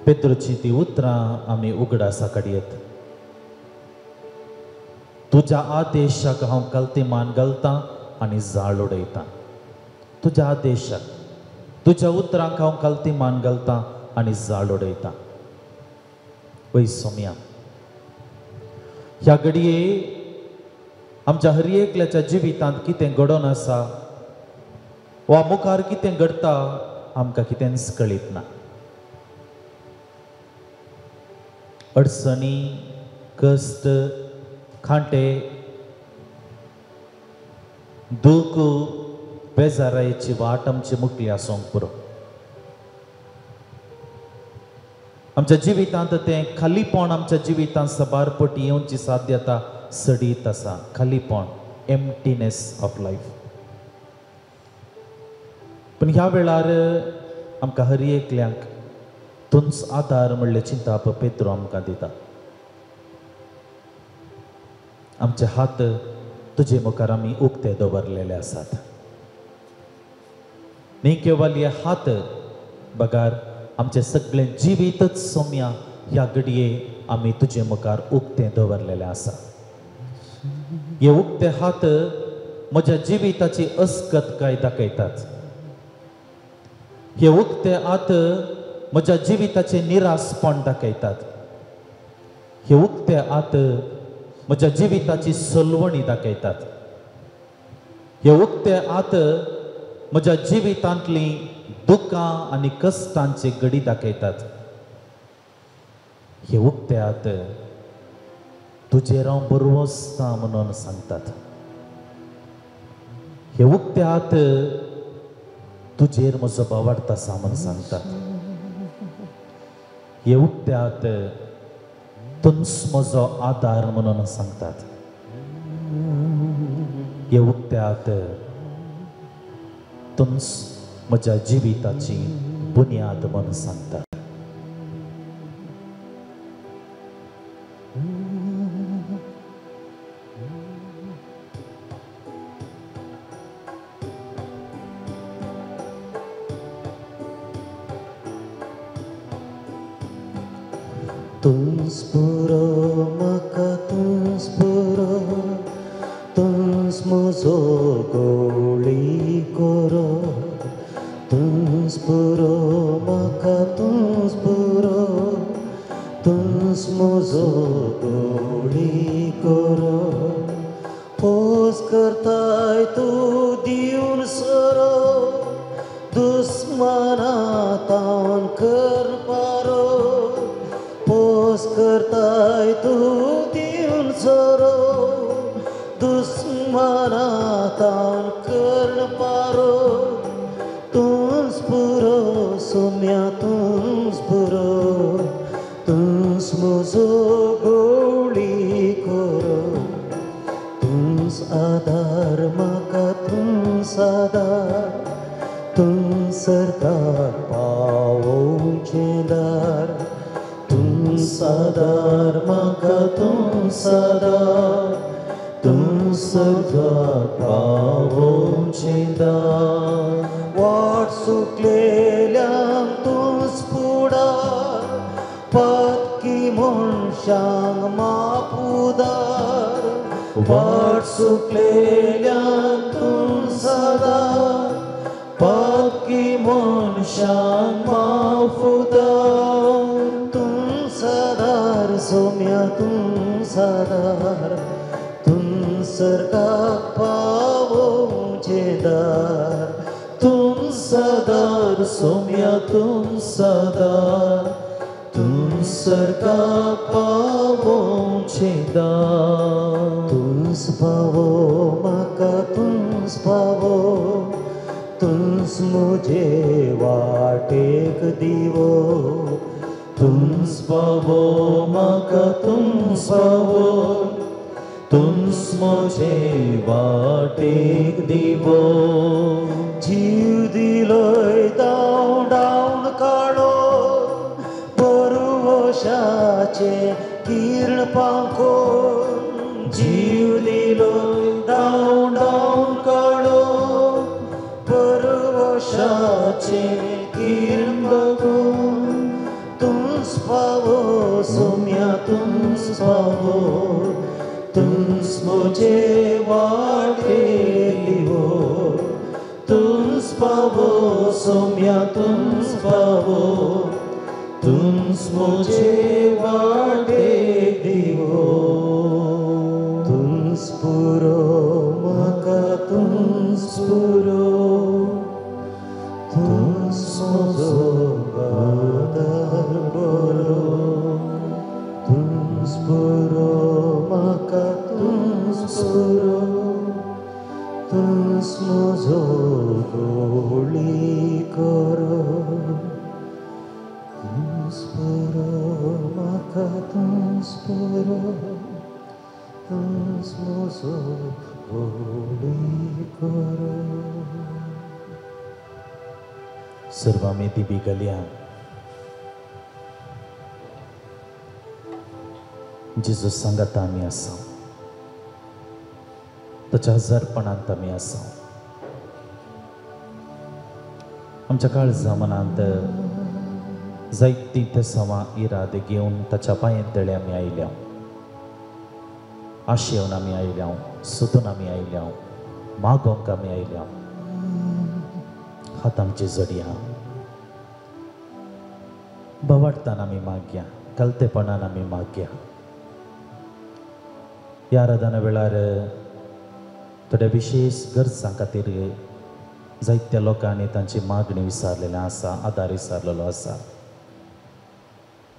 पेद्रूची ती उतरां आमी उगडासा काडयेत. तुज्या आदेशाक हांव कल्तीमान घालतां आनी जाळ उडयतां. तुज्या आदेशाक, तुज्या उतरांक हांव कल्तीमान घालतां आनी जाळ उडयतां. वय सोम्या, ह्या घडये आमच्या हर एकल्याच्या जिवितांत कितें घडोवन आसा वा मुखार कितें घडटा आमकां कितेंच कळीत ना. अडचणी, कश्ट, खांटे, दूख, बेजारायेची वाट आमची मुखली आसूंक पुरो. आमच्या जिवितांत तें खालीपण आमच्या जिवितांत सबारपटी येवची साध्यता सडीत आसा. खालीपण, एम्प्टीनेस ऑफ लायफ. पण ह्या वेळार आमकां हर एकल्यांक तुंच आदार म्हणले चिंता पेद्रू आमकां दिता. आमचे हात तुजे मुखार आमी उक्ते दवरलेले आसात. न्ही केवळ हे हात बगार आमचे सगळे जिवीतच सोम्या ह्या घडये आमी तुजे मुखार उक्ते दवरलेले आसा. हे उक्ते हात म्हज्या जिविताची अस्कतकाय दाखयतात. हे उक्ते हात म्हज्या जिविताचे निरासपण दाखयतात. हे उक्ते हात म्हज्या जिविताची सलवणी दाखयतात. हे उक्ते हात म्हज्या जिवितांतली दुखां आनी कश्टांची घडी दाखयतात. हे उक्ते हात तुजेर हांव बरो आसता म्हणून सांगतात. हे उक्ते हात तुजेर म्हजो भावार्थ आसा म्हणून सांगतात. हे उक्ते हात तुंच म्हजो आदार म्हणून सांगतात. हे उक्ते हात तुंच म्हज्या जिविताची बुन्याद म्हणून सांगतात. तुंच पुरो म्हाका तुंच पुरो, तुंच म्हजो गोळी कोरो. तुंच पुरो म्हाका तुंच पुरो, तुंच म्हजो गोळी कोरो. पोस करताय तूं दिवन सोरो, दुस्मानातावन करपारो. पोस करताय तूं दिवन सोरो, दुस्मानातावन करपारो. तुंच पुरो सोम्या तुंच पुरो, तुंच म्हजो गोळी कोरो. सर्गात पावोवचे दार तूं सादार म्हाका तूं सादार तूं सर्गात पावोवचे दार वाट सुटलेल्यांक तूंच फुडार पातकी मनशांक मापुदार वाट सुटलेल्यांक तूं सादार पातकी मनशांक मापुदार तूं सादार सोम्या तूं सादार तूं सर्गाक पावोवचे दार तूं सादार सोम्या तूं सादार तूं सर्गाक पावोवचे दार तूंच पावो म्हाका तूंच पावो तूंच म्हजे वाटेक दिवो तूंच पावो म्हाका तूंच पावो तूंच म्हजे वाटेक दिवो जीव दिलोय दावडावन काडो परवशाचे किरण पांखोन जीव दिलोय दावडावन काडो परवशाचे किरण पांखोन तूंच पावो सोम्या तूंच पावो तूंच म्हजे वाटेक दिवो तूंच पावो सोम्या तूंच पावो तूंच म्हजे वाटेक दिवो तूंच पुरो म्हाका तूंच पुरो तूंच म्हजो आदार बरो तूंच पुरो म्हाका तूंच पुरो तूंच म्हजो गोळी करो तूंच पुरो म्हाका तूंच पुरो तूंच म्हजो गोळी करो सर्वांमी दिबी गल्या जेजू सांगात आमी आसा ताच्या हजारपणांत आमी आसा आमच्या काळजा मनांत जायतीं तेसावां इरादे घेवन ताच्या पांये तळे आमी आयल्या आशेवन आमी आयल्या सोदून आमी आयल्या मागोवंक आमी आयल्या हात आमची जोडया भवाडतान आमी मागया कलतेपणान आमी मागया ह्या आराधना वेळार थोड्या विशेष गरजां खातीर जायत्या लोकांनी तांची मागणी विचारलेली आसा आदार विचारलेलो आसा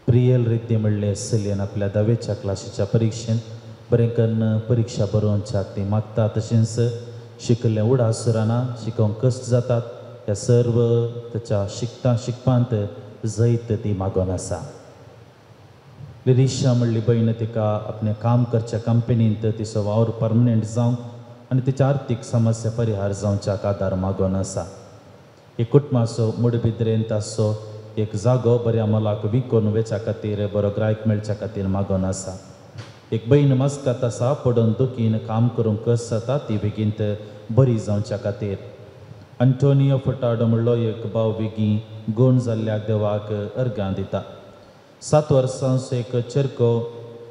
प्रियल रिती म्हणले सलीन आपल्या 10वेच्या क्लासीच्या परीक्षेंत बरें करून परीक्षा बरोवच्याक ती मागता तशेंच शिकल्लें उडा सुराना शिकोवंक कश्ट जातात ह्या सर्व ताच्या शिकपांत जैत ती मागोन आसा लिरिशा म्हणली बहीण तिका आपणें काम करच्या कंपनींत तिचो वावर परमनंट जावंक आनी तिच्या आर्थीक समस्या परिहार जावच्याक आदार मागोन आसा एक कुटुंबाचो मुडबिद्रेंत आसो एक जागो बऱ्या मोलाक विकून वेच्या खातीर बरो ग्राहक मेळच्या खातीर मागोन आसा एक बहीण मस्कात आसा पडून दुखीन काम करूंक कस जाता ती बेगीन बरी जावच्या खातीर अंटोनियो फुटाडो म्हणलो एक भाव बेगीन गूण जाल्ल्या देवाक अर्गां दिता 7 वर्सांचो एक चेरको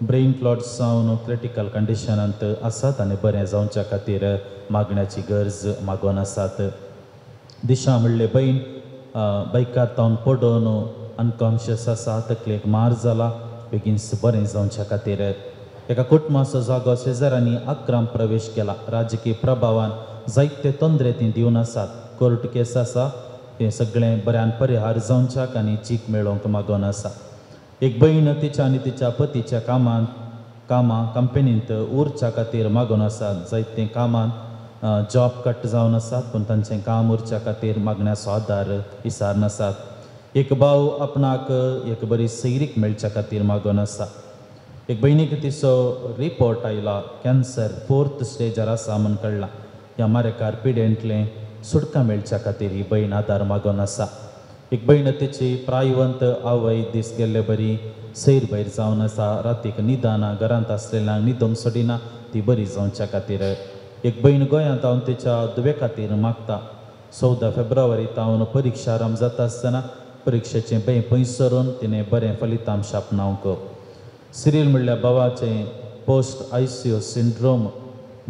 ब्रेन क्लॉट जावन क्रिटिकल कंडिशनांत आसात आनी बरें जावच्या खातीर मागण्याची गरज मागोन आसात दिशा म्हणले बहीण बायकार तावन पडून अनकॉन्शियस आसा तकलेक मार जाला बेगीन बरें जावच्या खातीर एका कुटुंबाचो जागो शेजाऱ्यांनी आक्रम प्रवेश केला राजकीय प्रभावान जायते तंद्रे ती दिवन आसात कोर्ट केस आसा तें सगळें बऱ्यान परिहार जावच्याक आनी चीक मेळोवंक मागोन आसा एक बहीण तिच्या आनी तिच्या पतीच्या कामां कंपनींत उरच्या खातीर मागोन आसात जायते कामान जॉब कट जावन आसात पूण तांचें काम उरच्या खातीर मागण्याचो आदार विचार नासात एक भाव आपणाक एक बरी सैरीक मेळच्या खातीर मागोन आसा एक भयणीक तिचो रिपोर्ट आयला कॅन्सर 4th स्टेजार आसा म्हूण कळ्ळां ह्या मारेकार पिडेंतलें सुटका मेळच्या खातीर ही भयण आदार मागून आसा. एक भयण तिची प्रायवंत आवय दीस गेल्ले बरी सैर भायर जावन आसा. रातीक न्हिदाना, घरांत आसलेल्यांक न्हिदोंक सोडिना, ती बरी जावच्या खातीर. एक भयण गोंयांत हांव तिच्या दुवे खातीर मागता. 14 फेब्रुवारी तावन परिक्षा आराम जाता आसतना परिक्षेचें बें पयस सरून तिणें बरें फलितांश आपणावंक. सिरील म्हणल्यार भावाचें पोस्ट ICU सिंड्रोम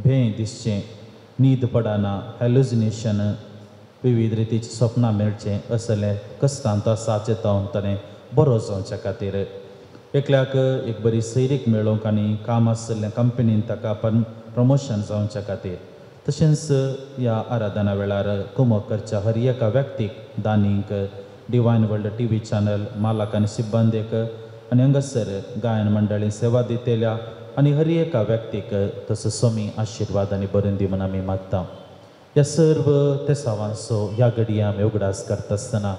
भें दिसचें, न्हीद पडना, हॅल्युजिनेशन, विविध रितीची स्वप्नां मेळचें असले कश्टांत आसा चेतावन ताणें बरो जावच्या खातीर. एकल्याक एक बरी सैरीक मेळोवंक आनी काम आसलें कंपनीन ताका प्रमोशन जावच्या खातीर. तशेंच ह्या आराधना वेळार कुमक करच्या हर एका व्यक्तीक, दानीक, डिवायन वर्ल्ड TV चॅनल मालक आनी सिब्बंदेक आनी हांगासर गायन मंडळी सेवा दितेल्या आनी हर एका व्यक्तीक तसो सोमी आशिर्वाद आनी बरें दी म्हणून आमी मागता. ह्या सर्व तेसावांचो ह्या घडये आमी उगडास करता आसतना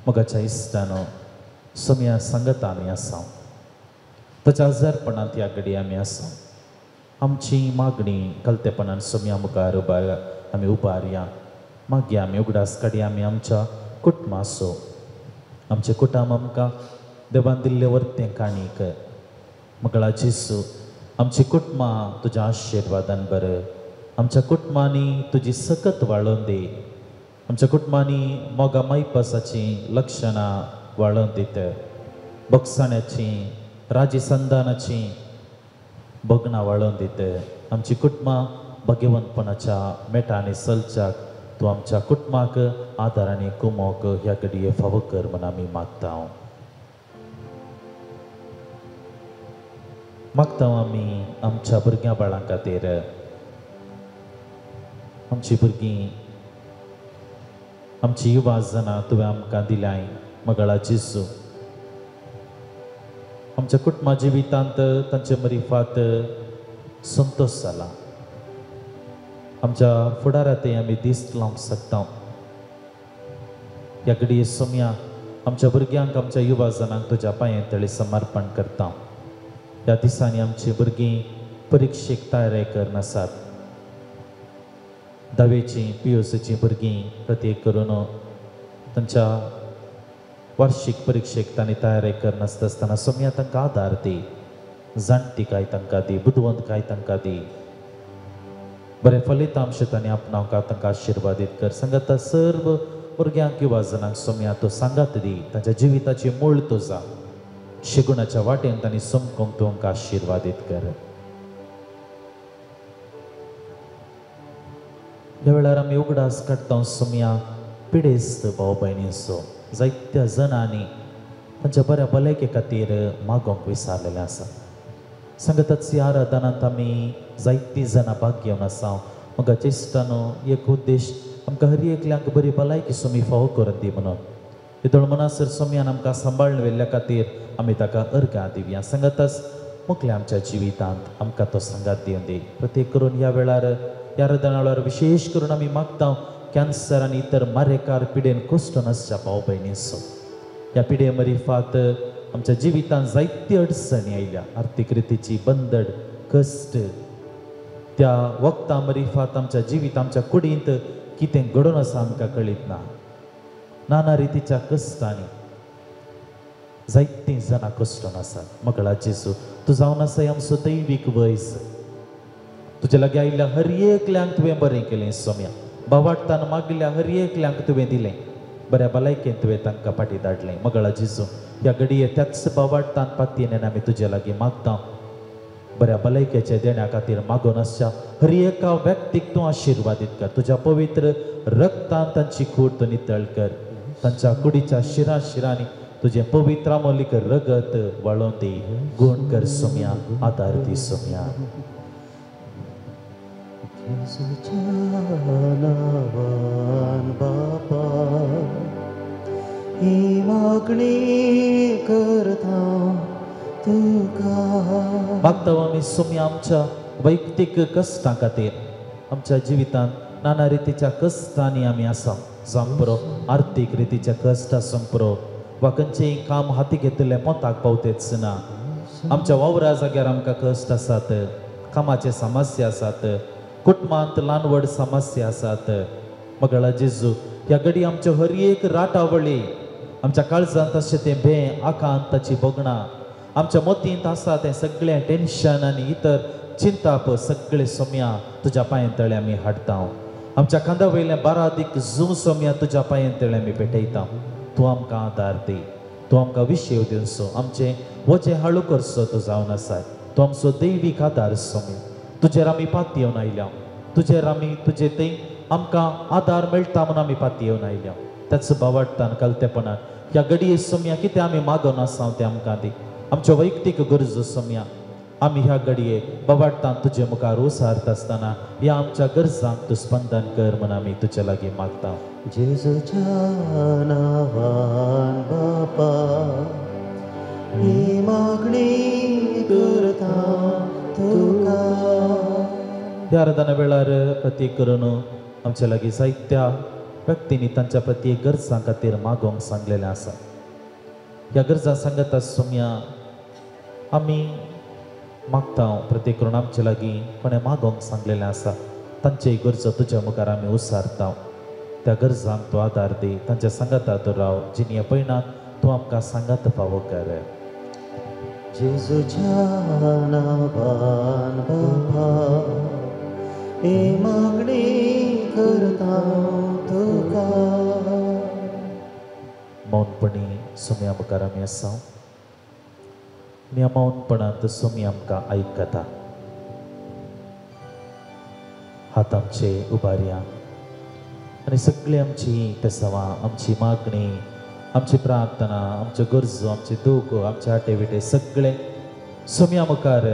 मोगाच्या इश्टानो सोम्या सांगता आमी आसा. ताच्या आजारपणांत ह्या घडये आमी आसा. आमची मागणी कलतेपणान सोम्या मुखार आमी उबारया. मागया आमी उगडास काडया आमी आमच्या कुटुंबाचो. आमचे कुटुंब आमकां देवान दिल्ले वर्तें काणीक. मगळा जेसू आमची कुटुंबां तुज्या आशिर्वादान बर. आमच्या कुटुंबांनी तुजी सकत वाळोवन दी. आमच्या कुटुंबांनी मोगा मैपासाची लक्षणां वाळोवन दित. बगसाण्याची, राजी संधानाची बगनां वाळोवन दित. आमची कुटुंबां भगवंतपणाच्या मेटांनी चलच्याक तूं आमच्या कुटुंबाक आदार आनी कुमोक ह्या घडये फावो कर म्हूण आमी मागता. मागता आमी आमच्या भुरग्यां बाळां खातीर. आमची भुरगीं, आमची युवा जनां तुवें आमकां दिल्याय मगळा जेजू. आमच्या कुटुंबा जिवितांत तांचे मरिफात संतोश जाला. आमच्या फुडारांतय आमी दिस्त लावंक शकता. ह्या घडये सोम्या आमच्या भुरग्यांक, आमच्या युवा जनांक तुज्या पांये तळी समर्पण करता. ह्या दिसांनी आमची भुरगीं परिक्षेक तयारी करनासात. 10वीची PUCची भुरगीं प्रत्येक करून तांच्या वार्षिक परिक्षेक तांणी तयारी करनासता आसतना सोम्या तांकां आदार दी. जाणटीकाय तांकां दी, बुदवंतकाय तांकां दी. बरें फलितांश तांणी आपणावंक तांकां आशिर्वादीत कर. सांगाता सर्व भुरग्यांक युवा जनांक सोम्या तूं सांगात दी. तांच्या जिविताची मूळ तुजा शिगुणाच्या वाटेन तांणी समकोंक तूं आमकां आशिर्वादीत कर. ह्या वेळार आमी उगडास काडटा सोम्या पिडेस्त भाव भयणींचो. जायत्या जणांनी तांच्या बऱ्या भलायके खातीर मागोंक विसारलेलें आसा. सांगताच ह्या आराधनांत आमी जायतीं जाणां भाग घेवन आसा. मोगाच्या इश्टानो एक उद्देश आमकां हर एकल्यांक बरी भलायकी सोमी फावो करून दी म्हणून. इतळ मनासर सोम्यान आमकां सांबाळून व्हेल्ल्या खातीर आमी ताका अर्घां दिवया. सांगताच मुखल्या आमच्या जिवितांत आमकां तो सांगात दिवन दी. प्रत्येक करून ह्या वेळार ह्या आराधना वेळार विशेश करून आमी मागता कॅन्सर आनी इतर मारेकार पिडेन कश्ट नासच्या भाव भयणींचो. ह्या पिडे मरिफात आमच्या जिवितांत जायती अडचणी आयल्या. आर्थीक रितीची बंदड, कश्ट. त्या वखदां मरिफात आमच्या जिवीत, आमच्या कुडींत कितें घडोवन आसा आमकां कळीत ना. नाना रितीच्या कश्टांनी जायतीं जाणां कश्टान आसात. मगळा जेजू तूं जावन आसा आमचो दैवीक वैस. तुजे लागीं आयिल्ल्या हर एकल्यांक तुवें बरें केलें सोम्या. भावार्थान मागिल्ल्या हर एकल्यांक तुवें दिलें. बऱ्या भलायकेन तुवें तांकां फाटीं धाडलें. मगळा जेजू ह्या घडये त्याच भावार्थान पातयेन आमी तुजे लागीं मागता. बऱ्या भलायकेचे देण्या खातीर मागून आसच्या हर एका व्यक्तीक तूं आशिर्वादीत कर. तुज्या पवित्र रक्तान तांची कूड तूं नितळ कर. तांच्या कुडीच्या शिरांनी तुजें पवित्र अमोलीक रगत वळोवन दी. गूण कर सोम्या, आदार दी सोम्या. बापा ही मागणी करता तुका. मागता आमी सोम्या आमच्या वैयक्तीक कश्टां खातीर. आमच्या जिवितांत नाना रितीच्या कश्टांनी आमी आसा. जावं पुरो आर्थीक रितीच्या कश्ट आसूंक पुरो वा खंयचेंय काम हाती घेतिल्लें पोंताक पावतेच ना. आमच्या वावरा जाग्यार आमकां कश्ट आसात. कामाचे समस्या आसात. कुटुंबांत ल्हान व्हड समस्या आसात. मगळा जेजू ह्या घडी आमच्यो हर एक राटावळी आमच्या काळजांत अशें तें भें आकांत ताची बोगणां आमच्या मोतींत आसा तें सगळें टेन्शन आनी इतर चिंता पळय सगळें सोम्या तुज्या पांय तळे आमी हाडटा आमच्या कांदा वयलें बारादीक जू सोम्या तुज्या पांय तळे आमी पेटयता तूं आमकां आदार दी तूं आमकां विशेव दिवचो आमचें वचें हाळू करचो तूं जावन आसाय तूं आमचो दैवीक आदार सोम्या तुजेर आमी पाती येवन आयल्या तुजेर आमी तुजे थंय आमकां आदार मेळटा म्हणून आमी पाती येवन आयल्या त्याच बावडटान कलतेपणान ह्या घडये सोम्या कितें आमी मागोन आसा तें आमकां दी आमच्यो वैयक्तीक गरजो सोम्या आमी ह्या घडये बावडटान तुजे मुखार उसारत आसतना ह्या आमच्या गरजांक तूं स्पंदन कर म्हूण आमी तुजे लागीं मागता जेजूच्या नांवान बापा ही मागणी करता तुका ह्या आराधना वेळार प्रत्येक करून आमच्या लागीं जायत्या व्यक्तींनी तांच्या प्रत्येक गरजां खातीर मागोवंक सांगलेलें आसा ह्या गरजां सांगता सोम्या आमी मागता प्रत्येक करून आमचे लागीं कोणें मागोवंक सांगलेलें आसा तांचे गरजो तुज्या मुखार आमी उसारता त्या गरजांक तूं आदार दी तांच्या सांगाता तूं राव जिनी पळयनात तूं आमकां सांगात फावो कर जेजूच्या नांवान बापा ही मागणी करता तुका मौनपणी सोम्या मुखार आमी आसा ह्या मौनपणांत सोमी आमकां आयकता हात आमचे उबारया आनी सगळी आमची पेसावां आमची मागणी आमची प्रार्थना आमच्यो गरजो आमचे दूख आमचे हाटे विटे सगळे सोम्या मुखार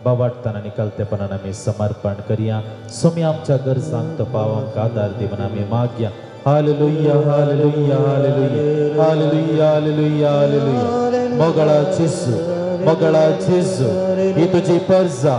बावाडटान आनी कलतेपणान आमी समर्पण करया सोम्या आमच्या गरजांक तो पाव आमकां आदार दी म्हणून आमी मागया hallelujah hallelujah hallelujah hallelujah hallelujah hallelujah मोगळा जेजू ही तुजी परजा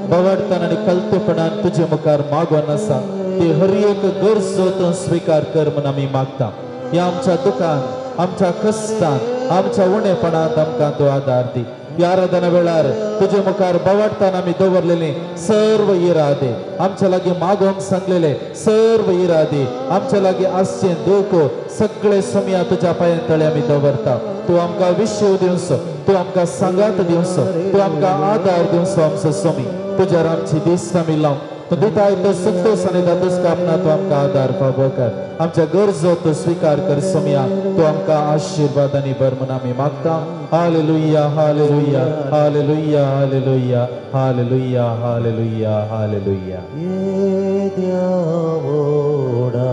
बावाडटान आनी कलतेपणान तुजे मुखार मागोन आसा ती हर एक गरजो तूं स्विकार कर म्हणून आमी मागता ह्या आमच्या दुखांत आमच्या कश्टांत आमच्या उणेपणांत आमकां तूं आदार दी ह्या आराधना वेळार तुजे मुखार बावाडटान आमी दवरलेले सर्व इरादे आमच्या लागीं मागोवंक सांगलेले सर्व इरादे आमच्या लागीं आसचें दूख सगळे सोम्या तुज्या पांय तळे आमी दवरता तूं आमकां विशेव दिवचो तूं आमकां सांगात दिवचो तूं आमकां आदार दिवचो आमचो सोमी तुज्यार आमची दिस्त आमी लावन तूं दिताय तो संतोष आनी दादोस कापना तूं आमकां आदार फावो कर आमच्या गरजो तूं स्विकार कर सोम्या तूं आमकां आशिर्वाद आनी बर म्हणून आमी मागता hallelujah hallelujah hallelujah hallelujah hallelujah hallelujah hallelujah ये देवोडा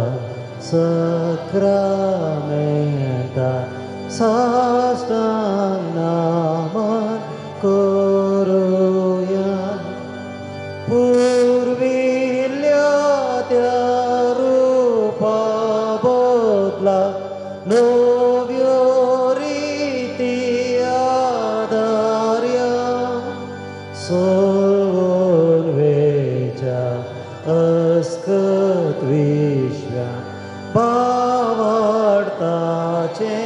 सक्रामेंता साष्टांग नमन करूया पूर्विल्ल्या त्या रूपा बदला नव्यो रीती आदार्या सोडून वेच्या अस्कत विश्व्या बावाडताचे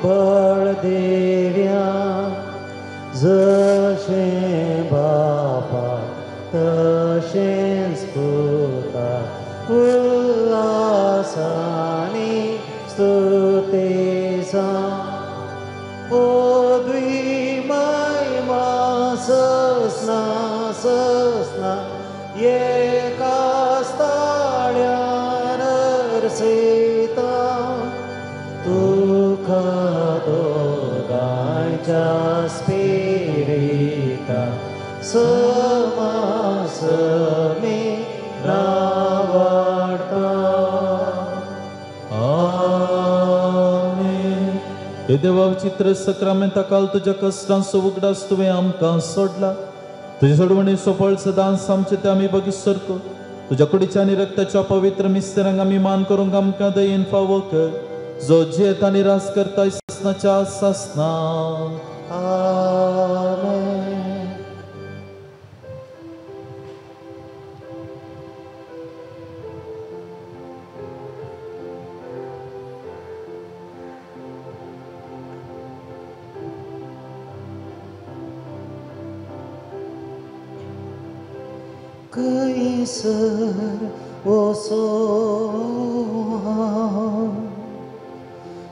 बळ देव्या जशें बापा तशेंच पुता उल्हासानी स्तुतेसा ओद्वी महिमा ससना ससना एकाच ताळ्यान रसिता तुका दोगांच्या स्पिरिता समासमी नावाडटा आमेन हे देवा चित्र सक्रामेंता काल तुज्या कश्टांचो उगडास तुवें आमकां सोडला तुजे सोडवणी सोपळ सदांच आमचे ते आमी बगी सरको तुज्या कुडीच्या आनी रक्ताच्या पवित्र मिस्त्रांक आमी मान करूंक आमकां दयेन फावो कर जो जेत आनी रास करता ससनाच्या ससना आमेन कैसर वसोन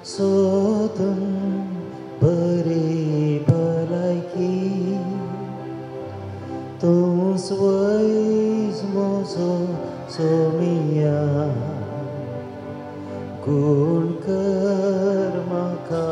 सोदून बरी भलायकी तूं स्वयंच म्हजो सोमिया गूण कर म्हाका